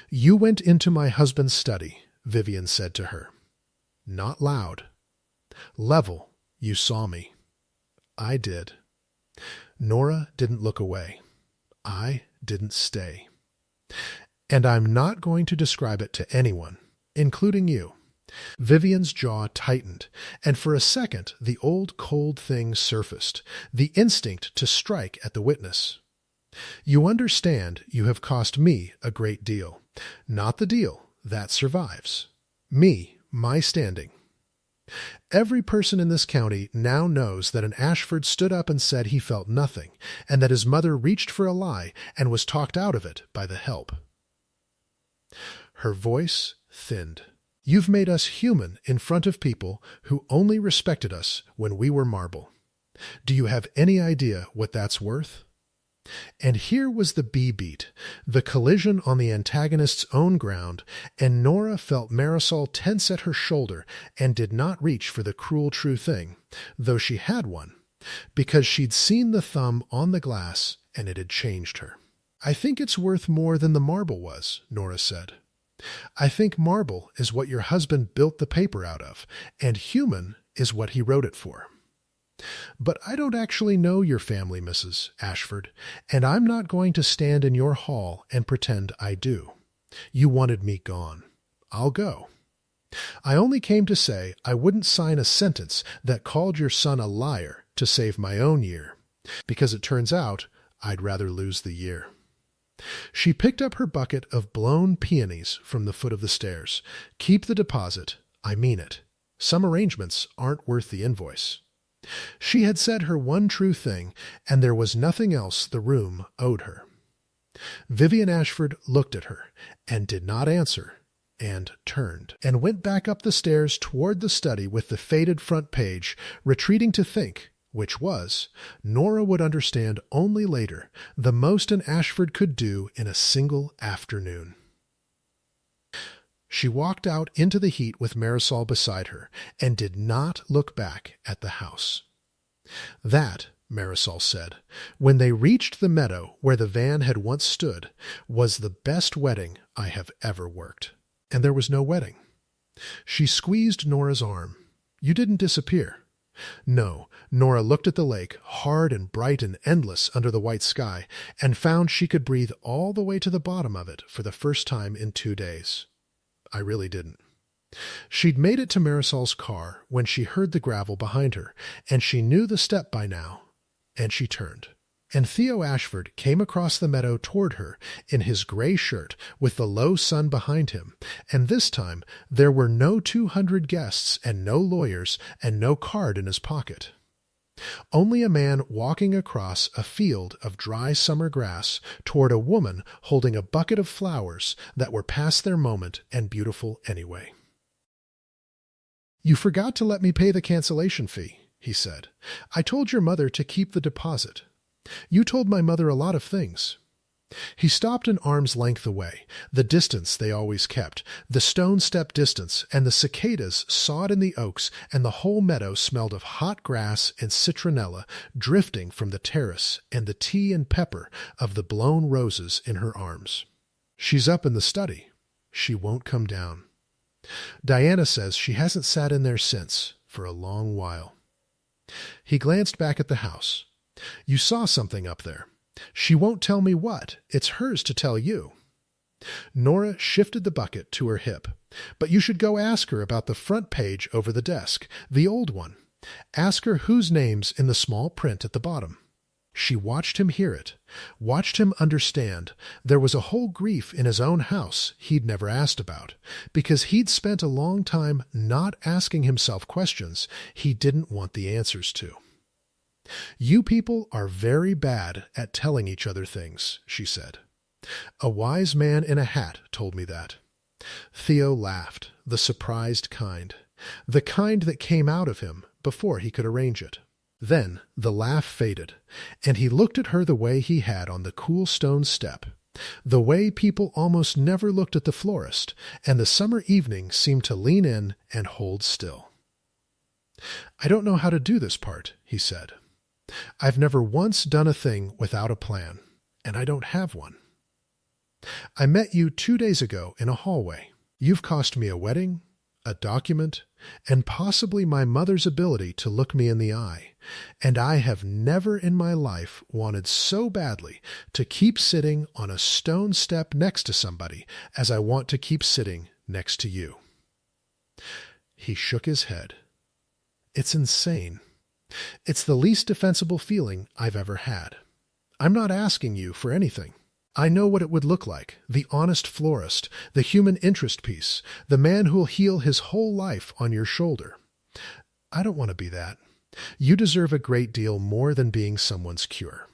"You went into my husband's study," Vivian said to her. Not loud. Level, you saw me. I did. Nora didn't look away. I didn't stay. And I'm not going to describe it to anyone, including you. Vivian's jaw tightened, and for a second the old cold thing surfaced, the instinct to strike at the witness. You understand you have cost me a great deal. Not the deal, that survives. Me, my standing. Every person in this county now knows that an Ashford stood up and said he felt nothing, and that his mother reached for a lie and was talked out of it by the help. Her voice thinned. You've made us human in front of people who only respected us when we were marble. Do you have any idea what that's worth? And here was the B-beat, the collision on the antagonist's own ground, and Nora felt Marisol tense at her shoulder and did not reach for the cruel true thing, though she had one, because she'd seen the thumb on the glass and it had changed her. I think it's worth more than the marble was, Nora said. I think marble is what your husband built the paper out of, and human is what he wrote it for. But I don't actually know your family, Mrs. Ashford, and I'm not going to stand in your hall and pretend I do. You wanted me gone. I'll go. I only came to say I wouldn't sign a sentence that called your son a liar to save my own year, because it turns out I'd rather lose the year." She picked up her bucket of blown peonies from the foot of the stairs. "Keep the deposit. I mean it. Some arrangements aren't worth the invoice." She had said her one true thing, and there was nothing else the room owed her. Vivian Ashford looked at her, and did not answer, and turned, and went back up the stairs toward the study with the faded front page, retreating to think, which was, Nora would understand only later, the most an Ashford could do in a single afternoon. She walked out into the heat with Marisol beside her, and did not look back at the house. That, Marisol said, when they reached the meadow where the van had once stood, was the best wedding I have ever worked. And there was no wedding. She squeezed Nora's arm. "You didn't disappear." No, Nora looked at the lake, hard and bright and endless under the white sky, and found she could breathe all the way to the bottom of it for the first time in 2 days. "I really didn't." She'd made it to Marisol's car when she heard the gravel behind her, and she knew the step by now, and she turned. And Theo Ashford came across the meadow toward her in his gray shirt with the low sun behind him, and this time there were no 200 guests and no lawyers and no card in his pocket. Only a man walking across a field of dry summer grass toward a woman holding a bucket of flowers that were past their moment and beautiful anyway. "You forgot to let me pay the cancellation fee," he said. "I told your mother to keep the deposit. You told my mother a lot of things." He stopped an arm's length away, the distance they always kept, the stone-step distance, and the cicadas sawed in the oaks, and the whole meadow smelled of hot grass and citronella drifting from the terrace, and the tea and pepper of the blown roses in her arms. "She's up in the study. She won't come down. Diana says she hasn't sat in there since, for a long while." He glanced back at the house. "You saw something up there. She won't tell me what. It's hers to tell you." Nora shifted the bucket to her hip. "But you should go ask her about the front page over the desk, the old one. Ask her whose name's in the small print at the bottom." She watched him hear it, watched him understand. There was a whole grief in his own house he'd never asked about, because he'd spent a long time not asking himself questions he didn't want the answers to. "You people are very bad at telling each other things," she said. "A wise man in a hat told me that." Theo laughed, the surprised kind, the kind that came out of him before he could arrange it. Then the laugh faded, and he looked at her the way he had on the cool stone step, the way people almost never looked at the florist, and the summer evening seemed to lean in and hold still. "I don't know how to do this part," he said. "I've never once done a thing without a plan, and I don't have one. I met you 2 days ago in a hallway. You've cost me a wedding, a document, and possibly my mother's ability to look me in the eye, and I have never in my life wanted so badly to keep sitting on a stone step next to somebody as I want to keep sitting next to you." He shook his head. "It's insane. It's the least defensible feeling I've ever had. I'm not asking you for anything. I know what it would look like, the honest florist, the human interest piece, the man who'll heal his whole life on your shoulder. I don't want to be that. You deserve a great deal more than being someone's cure."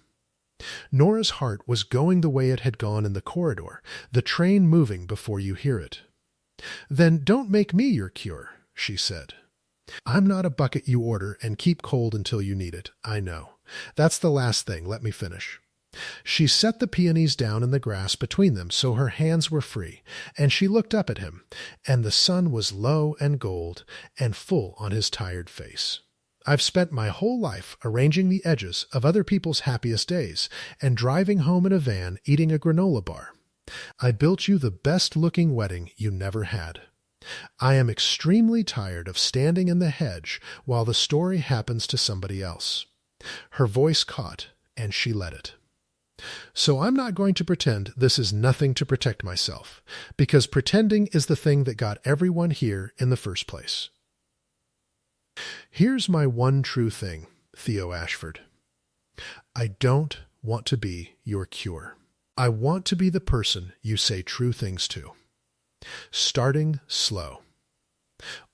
Nora's heart was going the way it had gone in the corridor, the train moving before you hear it. "Then don't make me your cure," she said. "I'm not a bucket you order and keep cold until you need it, I know. That's the last thing, let me finish." She set the peonies down in the grass between them so her hands were free, and she looked up at him, and the sun was low and gold and full on his tired face. "I've spent my whole life arranging the edges of other people's happiest days and driving home in a van eating a granola bar. I built you the best-looking wedding you never had. I am extremely tired of standing in the hedge while the story happens to somebody else." Her voice caught, and she let it. So I'm not going to pretend this is nothing to protect myself, because pretending is the thing that got everyone here in the first place. Here's my one true thing, Theo Ashford. I don't want to be your cure. I want to be the person you say true things to. Starting slow.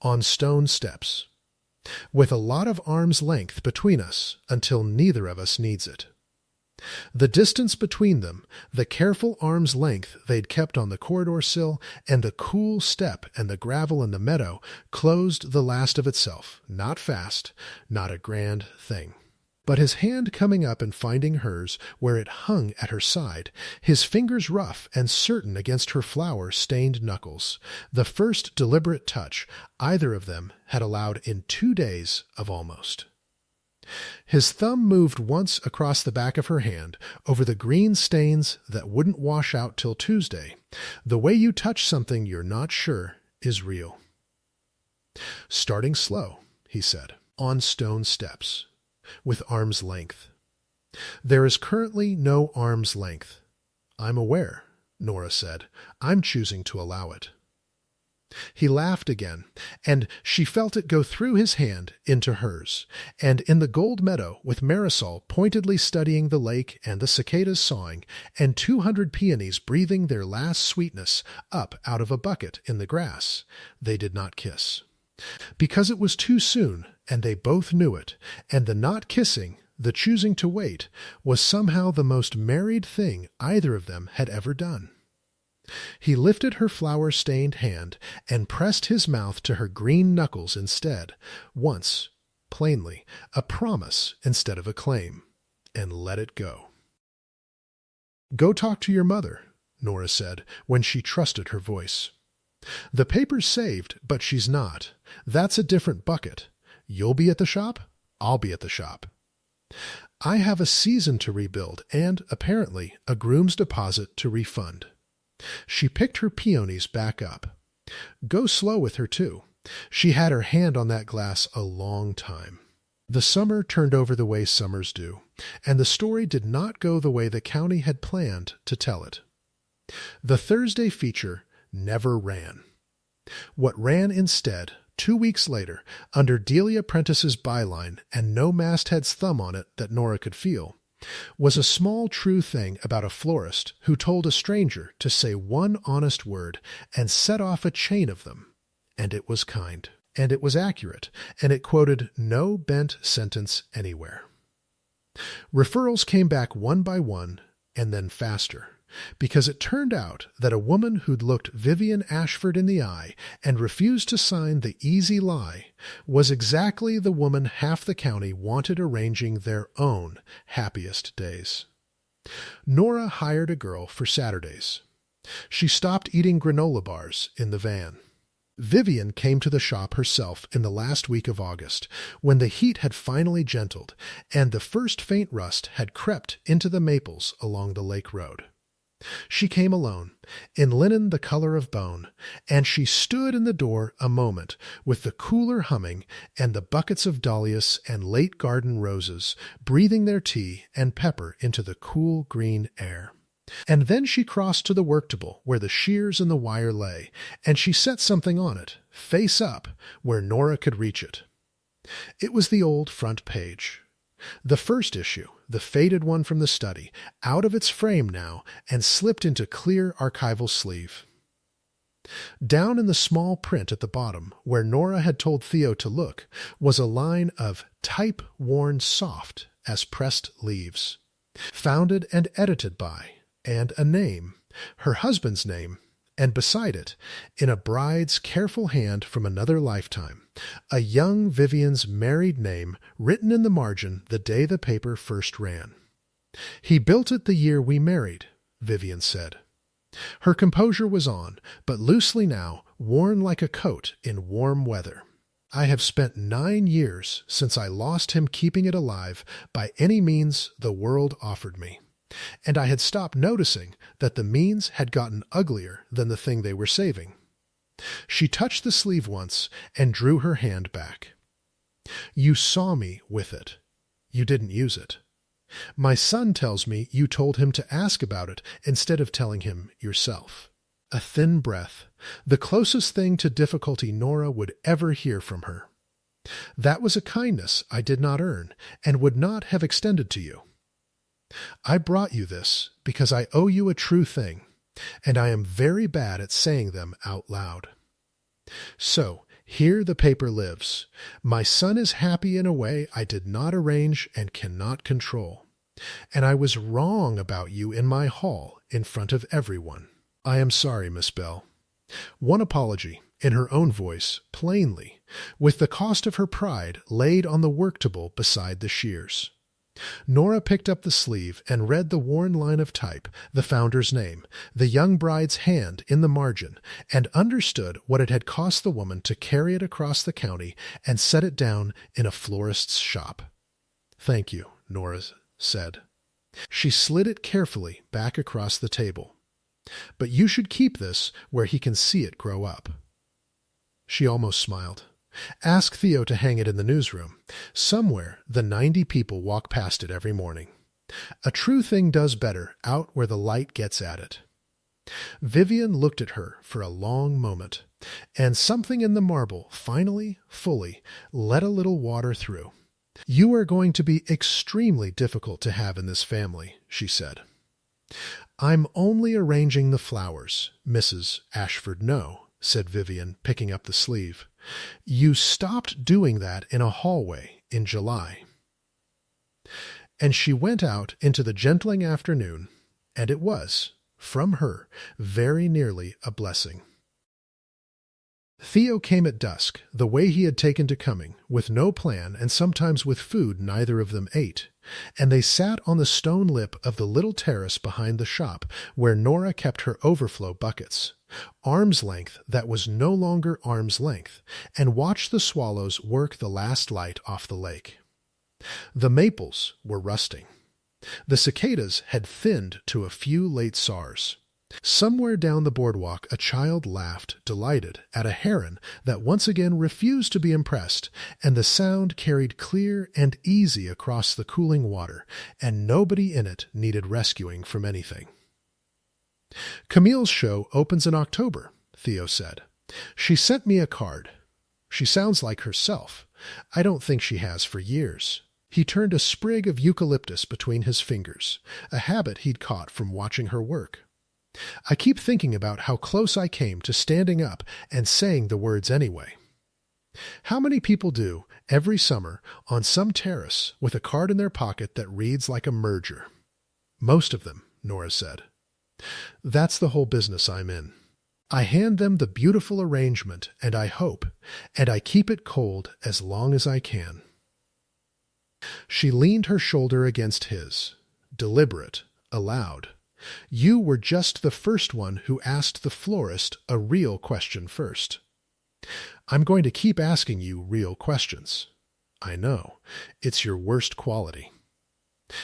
On stone steps. With a lot of arm's length between us until neither of us needs it. The distance between them, the careful arm's length they'd kept on the corridor sill, and the cool step and the gravel in the meadow closed the last of itself, not fast, not a grand thing. But his hand coming up and finding hers where it hung at her side, his fingers rough and certain against her flower-stained knuckles, the first deliberate touch either of them had allowed in 2 days of almost. His thumb moved once across the back of her hand, over the green stains that wouldn't wash out till Tuesday. The way you touch something you're not sure is real. Starting slow, he said, on stone steps, with arm's length. There is currently no arm's length. I'm aware, Nora said. I'm choosing to allow it. He laughed again, and she felt it go through his hand into hers, and in the gold meadow, with Marisol pointedly studying the lake and the cicadas sawing, and 200 peonies breathing their last sweetness up out of a bucket in the grass, they did not kiss. Because it was too soon, and they both knew it, and the not kissing, the choosing to wait, was somehow the most married thing either of them had ever done. He lifted her flower-stained hand and pressed his mouth to her green knuckles instead, once, plainly, a promise instead of a claim, and let it go. "Go talk to your mother," Nora said, when she trusted her voice. "The paper's saved, but she's not. That's a different bucket. You'll be at the shop, I'll be at the shop. I have a season to rebuild and, apparently, a groom's deposit to refund." She picked her peonies back up. "Go slow with her, too. She had her hand on that glass a long time." The summer turned over the way summers do, and the story did not go the way the county had planned to tell it. The Thursday feature never ran. What ran instead, 2 weeks later, under Delia Prentice's byline and no masthead's thumb on it that Nora could feel, was a small true thing about a florist who told a stranger to say one honest word and set off a chain of them. And it was kind, and it was accurate, and it quoted no bent sentence anywhere. Referrals came back one by one, and then faster, because it turned out that a woman who'd looked Vivian Ashford in the eye and refused to sign the easy lie was exactly the woman half the county wanted arranging their own happiest days. Nora hired a girl for Saturdays. She stopped eating granola bars in the van. Vivian came to the shop herself in the last week of August, when the heat had finally gentled, and the first faint rust had crept into the maples along the lake road. She came alone, in linen the color of bone, and she stood in the door a moment, with the cooler humming and the buckets of dahlias and late garden roses, breathing their tea and pepper into the cool green air. And then she crossed to the work table where the shears and the wire lay, and she set something on it, face up, where Nora could reach it. It was the old front page. The first issue, the faded one from the study, out of its frame now and slipped into clear archival sleeve. Down in the small print at the bottom, where Nora had told Theo to look, was a line of type worn soft as pressed leaves. Founded and edited by, and a name, her husband's name, and beside it, in a bride's careful hand from another lifetime, a young Vivian's married name written in the margin the day the paper first ran. "He built it the year we married," Vivian said. Her composure was on, but loosely now, worn like a coat in warm weather. "I have spent 9 years since I lost him keeping it alive by any means the world offered me. And I had stopped noticing that the means had gotten uglier than the thing they were saving." She touched the sleeve once and drew her hand back. "You saw me with it. You didn't use it. My son tells me you told him to ask about it instead of telling him yourself. A thin breath, the closest thing to difficulty Nora would ever hear from her. That was a kindness I did not earn and would not have extended to you. I brought you this because I owe you a true thing, and I am very bad at saying them out loud. So, here the paper lives. My son is happy in a way I did not arrange and cannot control. And I was wrong about you in my hall in front of everyone. I am sorry, Miss Bell. One apology, in her own voice, plainly, with the cost of her pride laid on the work table beside the shears. Nora picked up the sleeve and read the worn line of type, the founder's name, the young bride's hand in the margin, and understood what it had cost the woman to carry it across the county and set it down in a florist's shop. "Thank you," Nora said. She slid it carefully back across the table. "But you should keep this where he can see it grow up." She almost smiled. "Ask Theo to hang it in the newsroom. Somewhere the 90 people walk past it every morning. A true thing does better out where the light gets at it." Vivian looked at her for a long moment, and something in the marble finally, fully, let a little water through. "You are going to be extremely difficult to have in this family," she said. "I'm only arranging the flowers, Mrs. Ashford No," said Vivian, picking up the sleeve. "You stopped doing that in a hallway in July." And she went out into the gentling afternoon, and it was, from her, very nearly a blessing. Theo came at dusk, the way he had taken to coming, with no plan and sometimes with food neither of them ate, and they sat on the stone lip of the little terrace behind the shop, where Nora kept her overflow buckets, arm's length that was no longer arm's length, and watched the swallows work the last light off the lake. The maples were rusting. The cicadas had thinned to a few late SARs. Somewhere down the boardwalk a child laughed, delighted, at a heron that once again refused to be impressed, and the sound carried clear and easy across the cooling water, and nobody in it needed rescuing from anything. "Camille's show opens in October," Theo said. "She sent me a card. She sounds like herself. I don't think she has for years." He turned a sprig of eucalyptus between his fingers, a habit he'd caught from watching her work. "I keep thinking about how close I came to standing up and saying the words anyway. How many people do, every summer, on some terrace, with a card in their pocket that reads like a merger?" "Most of them," Nora said. "That's the whole business I'm in. I hand them the beautiful arrangement, and I hope, and I keep it cold as long as I can." She leaned her shoulder against his, deliberate, aloud. "You were just the first one who asked the florist a real question first. I'm going to keep asking you real questions. I know. It's your worst quality."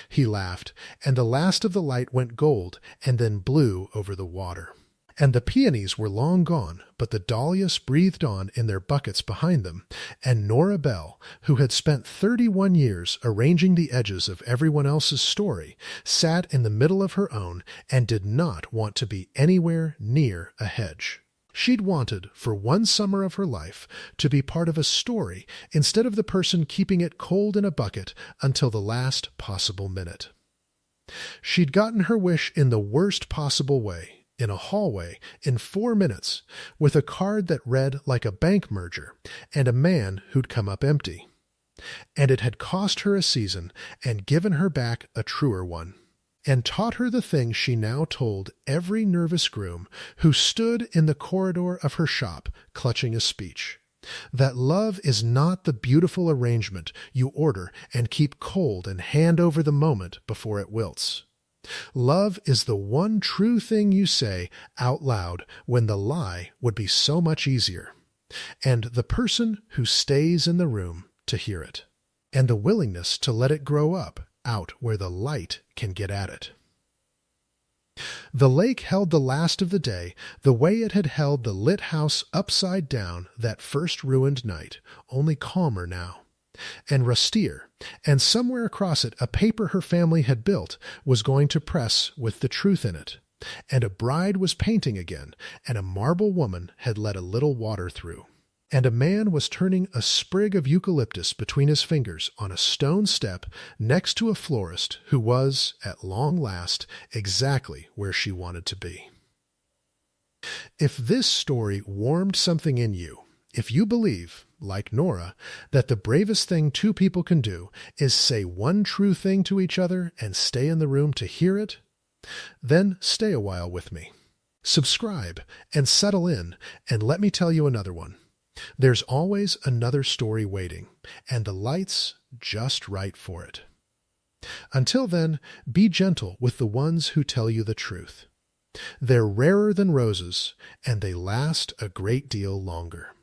He laughed, and the last of the light went gold and then blue over the water. And the peonies were long gone, but the dahlias breathed on in their buckets behind them, and Nora Bell, who had spent 31 years arranging the edges of everyone else's story, sat in the middle of her own and did not want to be anywhere near a hedge. She'd wanted, for one summer of her life, to be part of a story instead of the person keeping it cold in a bucket until the last possible minute. She'd gotten her wish in the worst possible way, in a hallway, in 4 minutes, with a card that read like a bank merger, and a man who'd come up empty. And it had cost her a season, and given her back a truer one, and taught her the thing she now told every nervous groom who stood in the corridor of her shop clutching a speech, that love is not the beautiful arrangement you order and keep cold and hand over the moment before it wilts. Love is the one true thing you say out loud when the lie would be so much easier, and the person who stays in the room to hear it, and the willingness to let it grow up out where the light can get at it. The lake held the last of the day the way it had held the lit house upside down that first ruined night, only calmer now. and rustier, and somewhere across it a paper her family had built was going to press with the truth in it, and a bride was painting again, and a marble woman had let a little water through, and a man was turning a sprig of eucalyptus between his fingers on a stone step next to a florist who was, at long last, exactly where she wanted to be. If this story warmed something in you, if you believe, like Nora, that the bravest thing two people can do is say one true thing to each other and stay in the room to hear it, then stay a while with me. Subscribe and settle in, and let me tell you another one. There's always another story waiting, and the light's just right for it. Until then, be gentle with the ones who tell you the truth. They're rarer than roses, and they last a great deal longer.